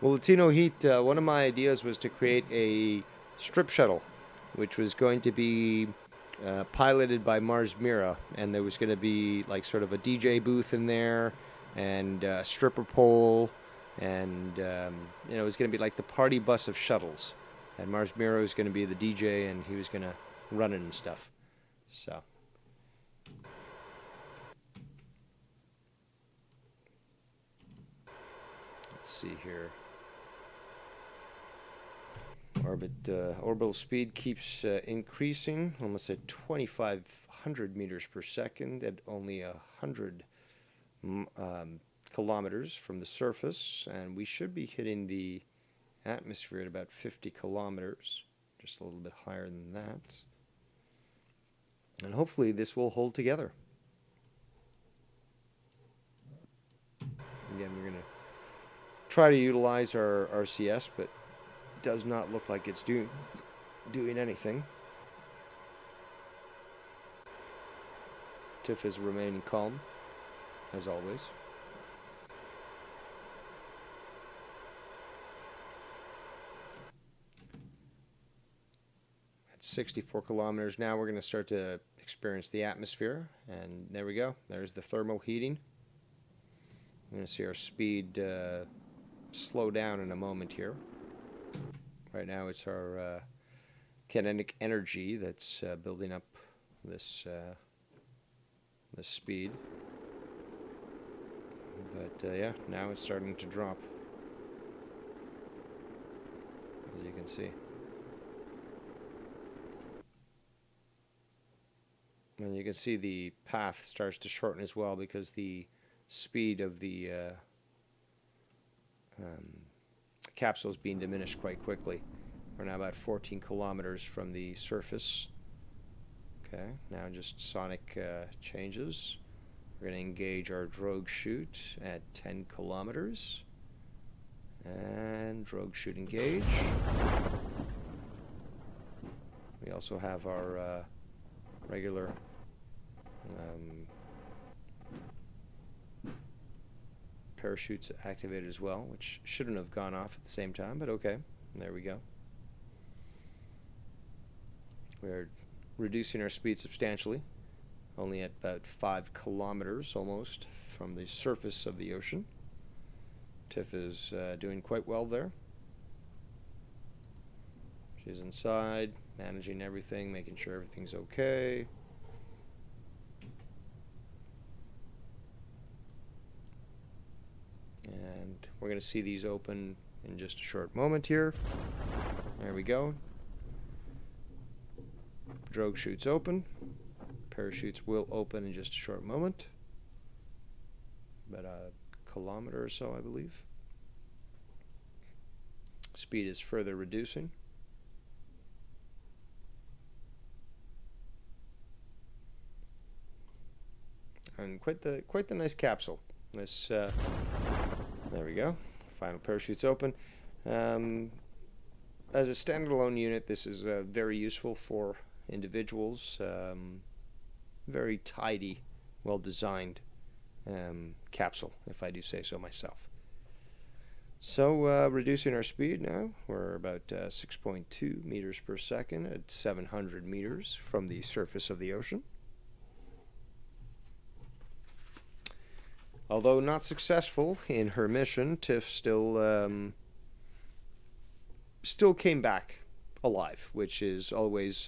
Well, Latino Heat, one of my ideas was to create a strip shuttle, which was going to be piloted by Mars Mira, and there was going to be like sort of a DJ booth in there, and a stripper pole, and it was going to be like the party bus of shuttles. And Mars Mira was going to be the DJ, and he was going to run it and stuff. So. Let's see here. Orbital speed keeps increasing, almost at 2,500 meters per second at only 100 kilometers from the surface, and we should be hitting the atmosphere at about 50 kilometers, just a little bit higher than that. And hopefully this will hold together. Again, we're going to try to utilize our RCS, but it does not look like it's doing anything. TIFF is remaining calm, as always. At 64 kilometers now, we're going to start to experience the atmosphere, and there we go. There's the thermal heating. We're going to see our speed slow down in a moment here. Right now it's our kinetic energy that's building up this speed. But yeah, now it's starting to drop, as you can see. And you can see the path starts to shorten as well, because the speed of the capsule is being diminished quite quickly. We're now about 14 kilometers from the surface. Okay, now just sonic changes. We're going to engage our drogue chute at 10 kilometers. And drogue chute engage. We also have our regular parachutes activated as well, which shouldn't have gone off at the same time, but okay, there we go. We're reducing our speed substantially, only at about 5 kilometers almost from the surface of the ocean. TIFF is doing quite well there. She's inside, managing everything, making sure everything's okay. And we're going to see these open in just a short moment here. There we go. Drogue chutes open. Parachutes will open in just a short moment. About a kilometer or so, I believe. Speed is further reducing. And quite the nice capsule. This there we go. Final parachutes open. As a standalone unit, this is very useful for individuals. Very tidy, well-designed capsule, if I do say so myself. So reducing our speed now. We're about 6.2 meters per second at 700 meters from the surface of the ocean. Although not successful in her mission, TIFF still came back alive, which is always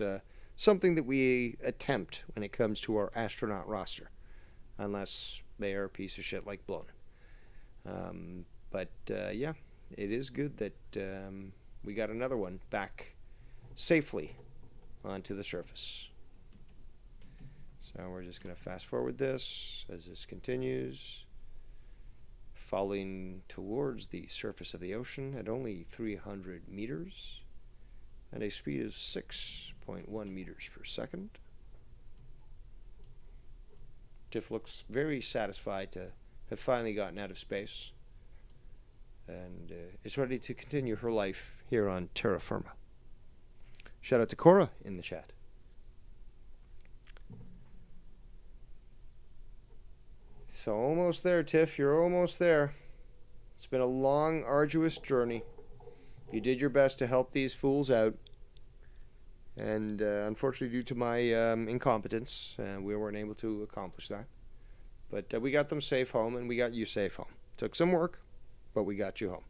something that we attempt when it comes to our astronaut roster, unless they are a piece of shit like Blown. But yeah, it is good that we got another one back safely onto the surface. So we're just going to fast forward this as this continues. Falling towards the surface of the ocean at only 300 meters at a speed of 6.1 meters per second. TIFF looks very satisfied to have finally gotten out of space and is ready to continue her life here on terra firma. Shout out to Cora in the chat. So almost there, Tiff. You're almost there. It's been a long, arduous journey. You did your best to help these fools out. And unfortunately, due to my incompetence, we weren't able to accomplish that. But we got them safe home, and we got you safe home. Took some work, but we got you home.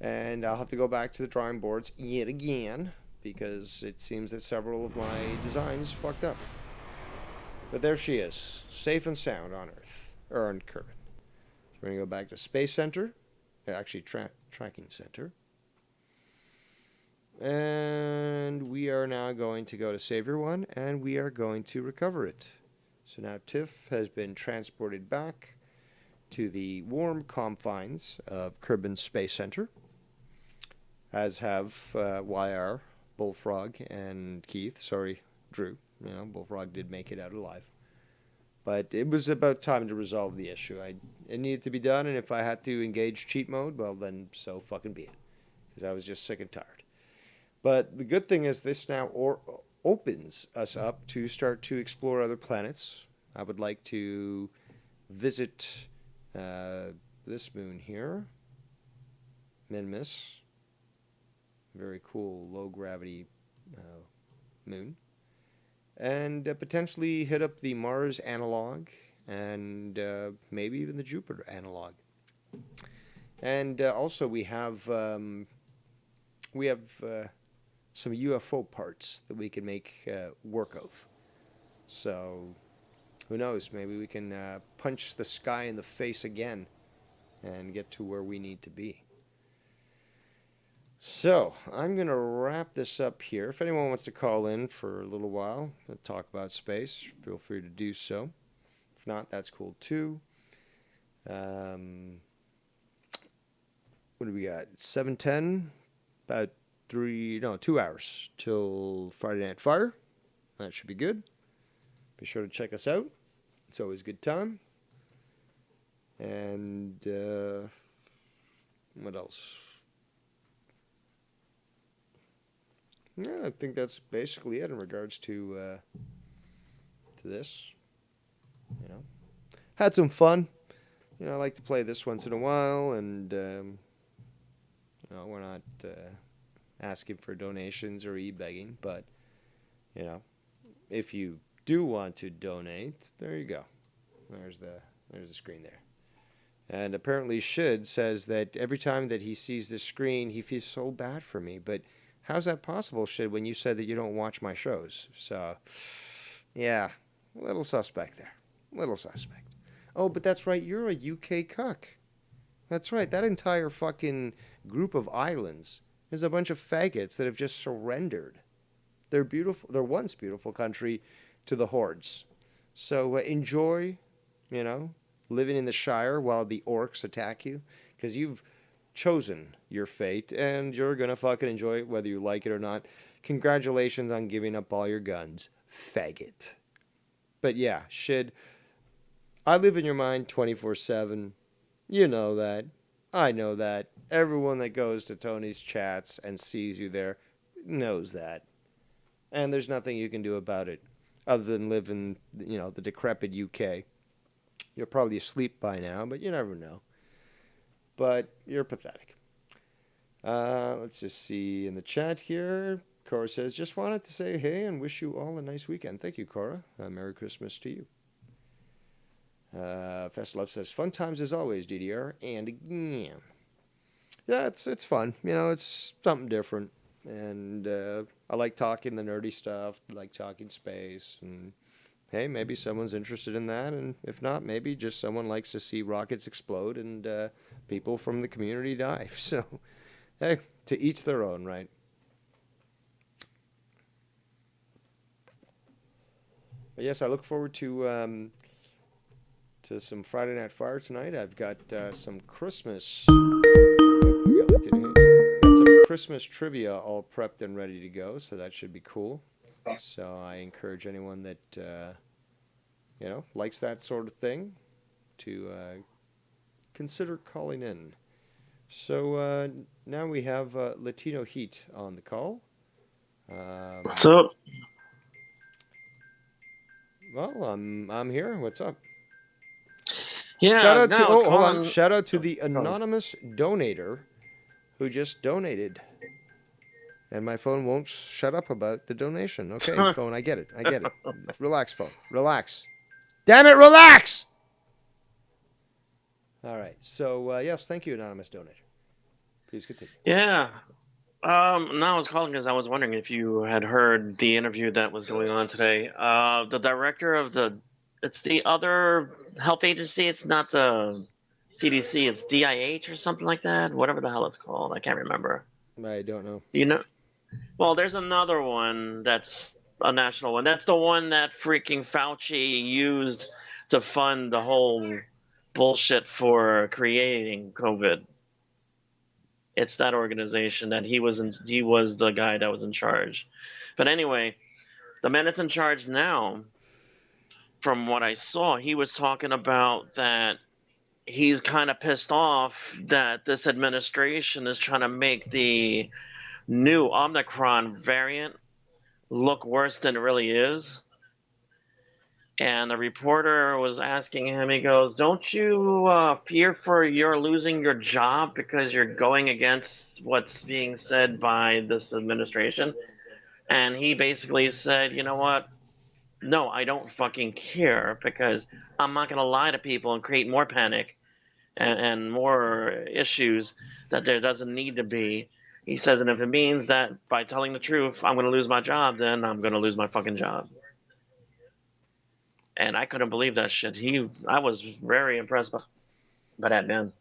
And I'll have to go back to the drawing boards yet again, because it seems that several of my designs fucked up. But there she is, safe and sound on Earth, or on Kerbin. So we're going to go back to Space Center, actually Tracking Center. And we are now going to go to Savior 1, and we are going to recover it. So now Tiff has been transported back to the warm confines of Kerbin Space Center, as have YR, Bullfrog, and Keith. Sorry, Drew. You know, Bullfrog did make it out alive. But it was about time to resolve the issue. It needed to be done, and if I had to engage cheat mode, well, then so fucking be it. Because I was just sick and tired. But the good thing is this now opens us up to start to explore other planets. I would like to visit this moon here, Minmus. Very cool low-gravity moon. And potentially hit up the Mars analog and maybe even the Jupiter analog. And also we have some UFO parts that we can make work of. So who knows? Maybe we can punch the sky in the face again and get to where we need to be. So I'm going to wrap this up here. If anyone wants to call in for a little while and talk about space, feel free to do so. If not, that's cool too. What do we got? 7:10, about 2 hours till Friday Night Fire. That should be good. Be sure to check us out. It's always a good time. And what else? Yeah, I think that's basically it in regards to this. You know, had some fun. You know, I like to play this once in a while, and you know, we're not asking for donations or e-begging, but you know, if you do want to donate, there you go. There's the screen there. And apparently Shid says that every time that he sees this screen, he feels so bad for me. But how's that possible, Shid, when you said that you don't watch my shows? So, yeah, a little suspect there. Little suspect. Oh, but that's right, you're a UK cuck. That's right, that entire fucking group of islands is a bunch of faggots that have just surrendered their once beautiful country to the hordes. So enjoy, you know, living in the Shire while the orcs attack you, because you've chosen your fate, and you're going to fucking enjoy it whether you like it or not. Congratulations on giving up all your guns, faggot. But yeah, Shid, I live in your mind 24/7. You know that. I know that. Everyone that goes to Tony's chats and sees you there knows that. And there's nothing you can do about it other than live in, you know, the decrepit UK. You're probably asleep by now, but you never know. But you're pathetic. Let's just see in the chat here. Cora says, just wanted to say hey and wish you all a nice weekend. Thank you, Cora. Merry Christmas to you. Festlove says, fun times as always, DDR. And again. Yeah, it's fun. You know, it's something different. And I like talking the nerdy stuff. I like talking space. And hey, maybe someone's interested in that. And if not, maybe just someone likes to see rockets explode and people from the community die. So, hey, to each their own, right? But yes, I look forward to some Friday Night Fire tonight. I've got some Christmas. We got some Christmas trivia all prepped and ready to go, so that should be cool. So I encourage anyone that you know, likes that sort of thing to consider calling in. So now we have Latino Heat on the call. What's up? Well, I'm here. What's up? Shout Yeah, out no, to I was hold on. calling. Shout out to the Oh, anonymous donator who just donated. And my phone won't shut up about the donation. Okay, phone, I get it. I get it. Relax, phone. Relax. Damn it, relax! All right. So, yes, thank you, anonymous donator. Please continue. yeah. No, I was calling because I was wondering if you had heard the interview that was going on today. The director of it's the other health agency. It's not the CDC. It's DIH or something like that. Whatever the hell it's called. I can't remember. I don't know. Do you know? Well, there's another one that's a national one. That's the one that freaking Fauci used to fund the whole bullshit for creating COVID. It's that organization that he was the guy that was in charge. But anyway, the man that's in charge now, from what I saw, he was talking about that he's kind of pissed off that this administration is trying to make the new Omicron variant look worse than it really is. And the reporter was asking him, he goes, "Don't you fear for you're losing your job because you're going against what's being said by this administration?" And he basically said, "You know what? No, I don't fucking care because I'm not going to lie to people and create more panic and more issues that there doesn't need to be." He says, "And if it means that by telling the truth, I'm going to lose my job, then I'm going to lose my fucking job." And I couldn't believe that shit. I was very impressed by that man.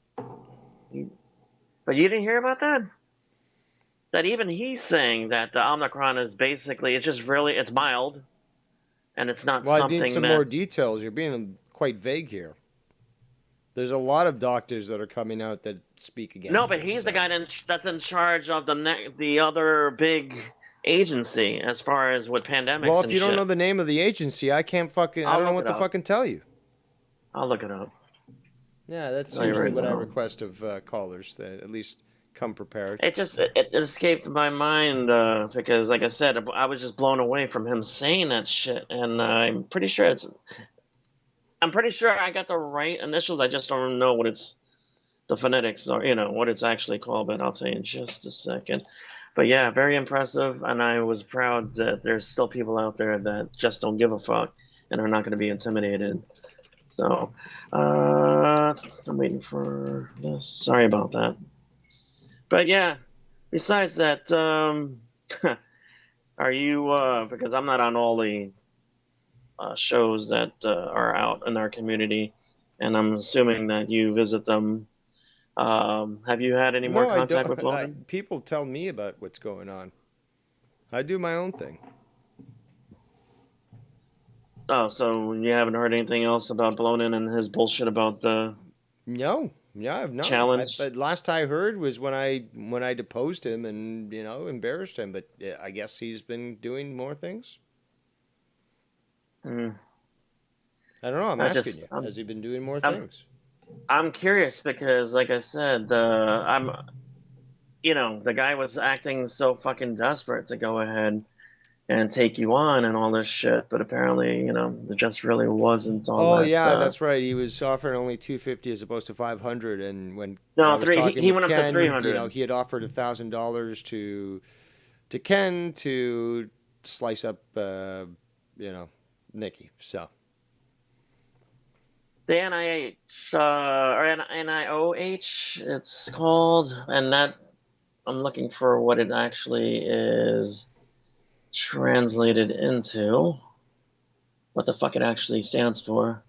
But you didn't hear about that? That even he's saying that the Omicron is basically, it's mild, and it's not Well, I need something some more that. details. You're being quite vague here. There's a lot of doctors that are coming out that speak No, against but this. he's the So. guy that's in charge of the other big agency as far as with Well, pandemics if and you don't know shit. the name of the agency, I can't fucking. I I'll don't know look what it to up. fucking tell you. I'll look it up. Yeah, that's Tell you usually right what I now. request of callers. That at least come prepared. It escaped my mind because, like I said, I was just blown away from him saying that shit, and I'm pretty sure I got the right initials. I just don't know what it's the phonetics or what it's actually called. But I'll tell you in just a second. But yeah, very impressive, and I was proud that there's still people out there that just don't give a fuck and are not going to be intimidated. So, I'm waiting for this. Sorry about that. But yeah, besides that, are you? Because I'm not on all the shows that are out in our community, and I'm assuming that you visit them. Have you had any more No, I contact don't. with Logan? People tell me about what's going on. I do my own thing. Oh, so you haven't heard anything else about Blonin and his bullshit about the No, yeah, I've not. challenge? Last I heard was when I deposed him and embarrassed him. But yeah, I guess he's been doing more things. Mm, I don't know. I'm I asking just, you. Has he been doing more I'm, things? I'm curious because, like I said, the guy was acting so fucking desperate to go ahead and take you on and all this shit, but apparently, it just really wasn't all Oh that. yeah, that's right. He was offering only 250 as opposed to 500. And when I No, was three. He, talking he with went up to Ken, 300. he had offered $1,000 to Ken to slice up, Nikki. So The NIH or NIOH, it's called, and that I'm looking for what it actually is translated into. What the fuck it actually stands for?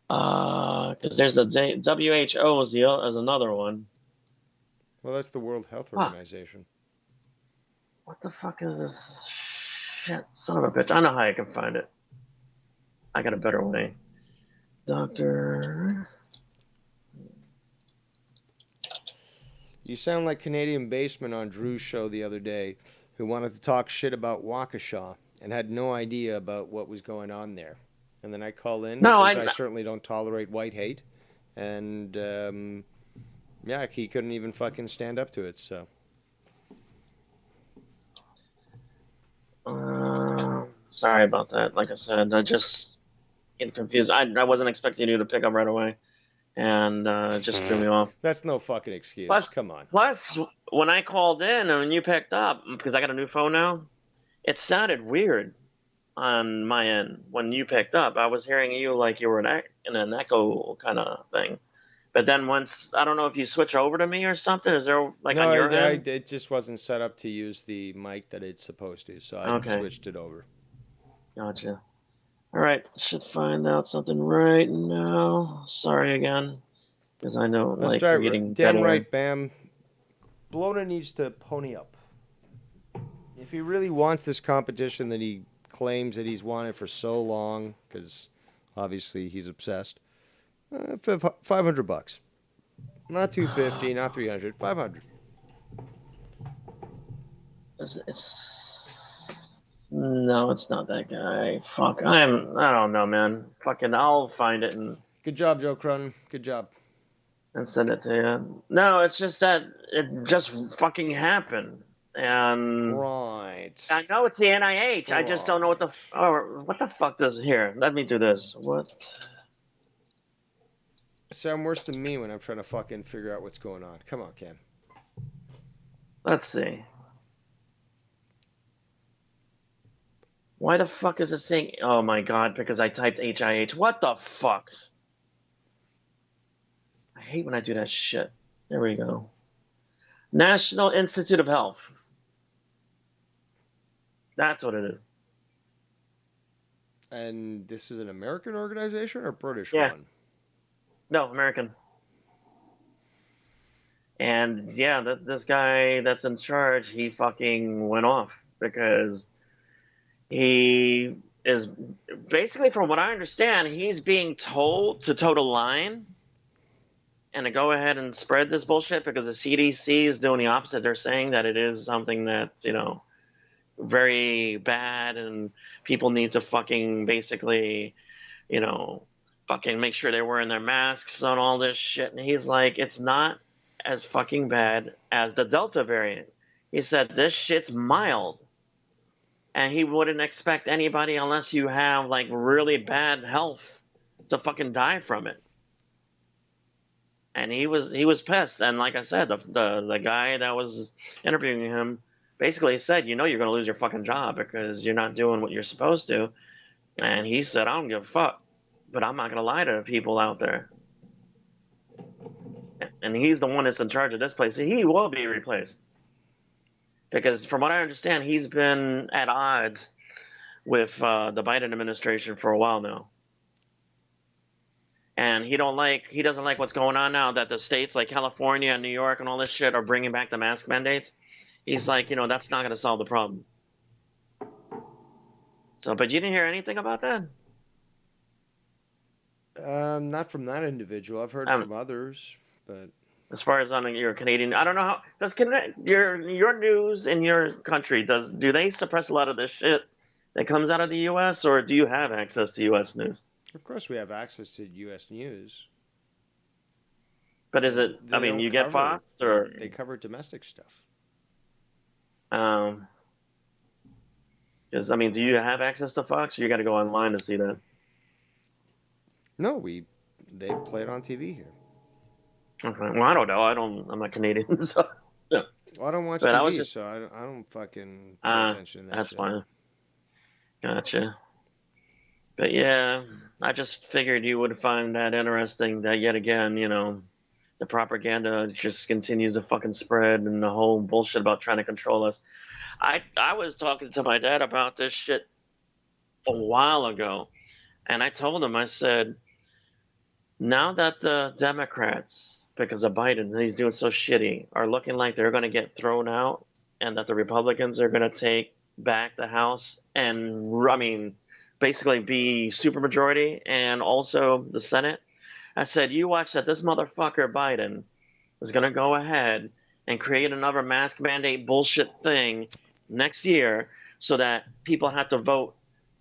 Because there's the WHO is another one. well, that's the World Health Huh. Organization. What the fuck is this shit? Son of a bitch. I know how I can find it. I got a better way. Doctor. You sound like Canadian Basement on Drew's show the other day, who wanted to talk shit about Waukesha and had no idea about what was going on there. And then I call in No, because I certainly don't tolerate white hate, and yeah, he couldn't even fucking stand up to it. So sorry about that. Like I said, get confused. I wasn't expecting you to pick up right away, and just threw me off. That's no fucking excuse. Plus, Come on. plus, when I called in and when you picked up, because I got a new phone now, it sounded weird on my end when you picked up. I was hearing you like you were in an echo kind of thing. But then once, I don't know if you switch over to me or something. Is there like No, on your end? it just wasn't set up to use the mic that it's supposed to, so I Okay, switched it over. gotcha. All right, should find out something right now. Sorry again, because I know Let's like you're start. getting Damn better. right, Bam. Blona needs to pony up. If he really wants this competition that he claims that he's wanted for so long, because obviously he's obsessed, $500. Not 250, not 300, 500. No, it's not that guy. Fuck, I don't know, man. Fucking, I'll find it Good job, Joe Cronin. Good job. and send it to you. No, it's just that it just fucking happened, and Right. I know it's the NIH. I just don't know what the fuck does here. Let me do this. What? Sound worse than me when I'm trying to fucking figure out what's going on. Come on, Ken. Let's see. Why the fuck is it saying? Oh my god, because I typed HIH. What the fuck? I hate when I do that shit. There we go. National Institute of Health. That's what it is. And this is an American organization or a British Yeah. one? No, American. And yeah, this guy that's in charge, he fucking went off because he is basically, from what I understand, he's being told to toe the line and to go ahead and spread this bullshit because the CDC is doing the opposite. They're saying that it is something that's, very bad and people need to fucking basically, fucking make sure they're wearing their masks and all this shit. And he's like, it's not as fucking bad as the Delta variant. He said, this shit's mild. And he wouldn't expect anybody, unless you have like really bad health, to fucking die from it. And he was pissed. And like I said, the guy that was interviewing him basically said, you're going to lose your fucking job because you're not doing what you're supposed to. And he said, I don't give a fuck, but I'm not going to lie to people out there. And he's the one that's in charge of this place. He will be replaced. Because from what I understand, he's been at odds with the Biden administration for a while now. And he doesn't like what's going on now that the states like California and New York and all this shit are bringing back the mask mandates. He's like, that's not going to solve the problem. So, but you didn't hear anything about that? Not from that individual. I've heard from others, but as far as on your Canadian, I don't know how does your news in your country do they suppress a lot of this shit that comes out of the U.S. or do you have access to U.S. news? Of course, we have access to U.S. news. But is it? I mean, you get Fox or they cover domestic stuff. Because I mean, do you have access to Fox, or you got to go online to see that? No, they play it on TV here. Okay. Well, I don't know. I'm not Canadian, so. Yeah. Well, I don't watch TV, so I don't fucking pay attention to that. That's shit. Fine. Gotcha. But yeah, I just figured you would find that interesting that yet again, the propaganda just continues to fucking spread and the whole bullshit about trying to control us. I was talking to my dad about this shit a while ago, and I told him, I said, now that the Democrats, because of Biden, he's doing so shitty, are looking like they're going to get thrown out and that the Republicans are going to take back the House and, I mean, basically be supermajority and also the Senate. I said, you watch that this motherfucker Biden is going to go ahead and create another mask mandate bullshit thing next year so that people have to vote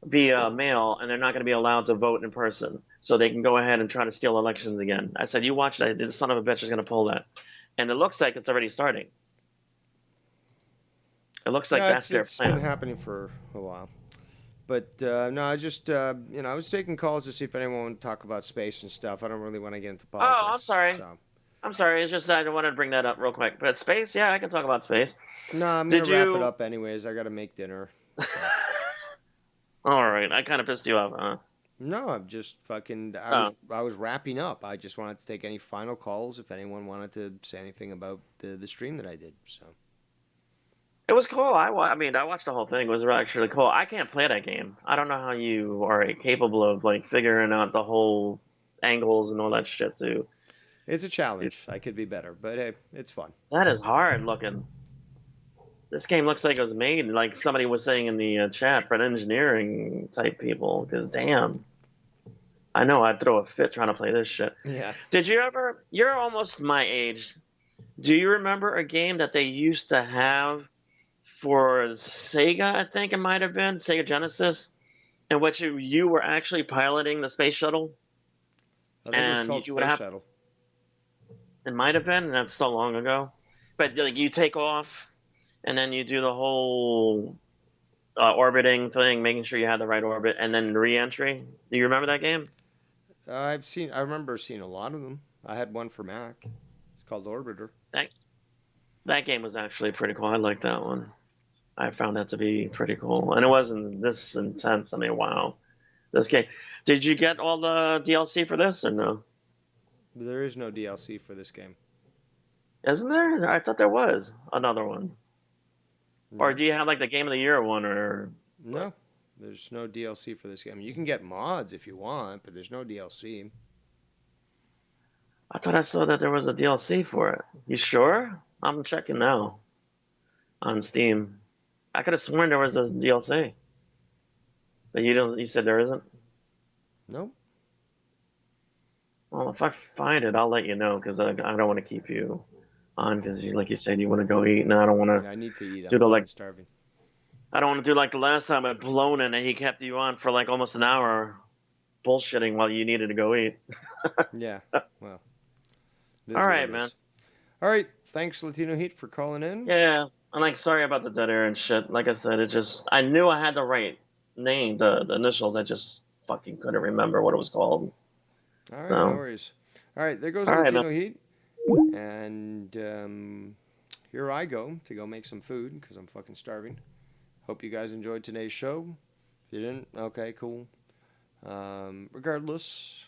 via mail and they're not going to be allowed to vote in person. So they can go ahead and try to steal elections again. I said, you watch that. The son of a bitch is going to pull that. And it looks like it's already starting. It looks like that's their plan. It's been happening for a while. But no, I just I was taking calls to see if anyone wanted to talk about space and stuff. I don't really want to get into Oh, I'm politics, sorry. so I'm sorry. It's just I wanted to bring that up real quick. But space, yeah, I can talk about space. no, I'm gonna Did wrap it you? up anyways. I gotta make dinner, so. All right, I kind of pissed you off, huh? No, I'm just fucking. Oh, I was wrapping up. I just wanted to take any final calls if anyone wanted to say anything about the stream that I did. So it was cool. I mean, I watched the whole thing. It was actually cool. I can't play that game. I don't know how you are capable of like figuring out the whole angles and all that shit too. it's a challenge. I could be better, but hey, it's fun. That is hard looking. This game looks like it was made, like somebody was saying in the chat, for engineering type people. Because damn, I know I'd throw a fit trying to play this shit. Yeah. Did you ever? You're almost my age. Do you remember a game that they used to have for Sega? I think it might have been Sega Genesis, in which you were actually piloting the space shuttle, I think it was and called you would Space have. Shuttle. It might have been, and that's so long ago. But like you take off, and then you do the whole orbiting thing, making sure you have the right orbit, and then re-entry. Do you remember that game? I remember seeing a lot of them. I had one for Mac. It's called Orbiter. That that game was actually pretty cool. I like that one. I found that to be pretty cool, and it wasn't this intense. I mean, wow, this game. Did you get all the DLC for this or no? There is no DLC for this game. Isn't there? I thought there was another one. Or No, do you have like the Game of the Year one or what? no, there's no DLC for this game. You can get mods if you want, but there's no DLC. I thought I saw that there was a DLC for it. You sure? I'm checking now on Steam. I could have sworn there was a DLC, but you don't. You said there isn't. Nope. Well, if I find it, I'll let you know because I don't want to keep you on because you, like you said, you want to go eat, and I don't want to Yeah, I need to eat. do I'm the like. fucking starving. I don't want to do like the last time at Blown and he kept you on for like almost an hour bullshitting while you needed to go eat. Yeah. Well, it All is what right, it man. is. All right. Thanks, Latino Heat, for calling in. Yeah, I'm like sorry about the dead air and shit. Like I said, it just I knew I had the right name, the initials. I just fucking couldn't remember what it was called. All right. No So, worries. All right. There goes all right, man. Latino Heat. And here I go to go make some food because I'm fucking starving. Hope you guys enjoyed today's show. If you didn't, okay, cool. Regardless,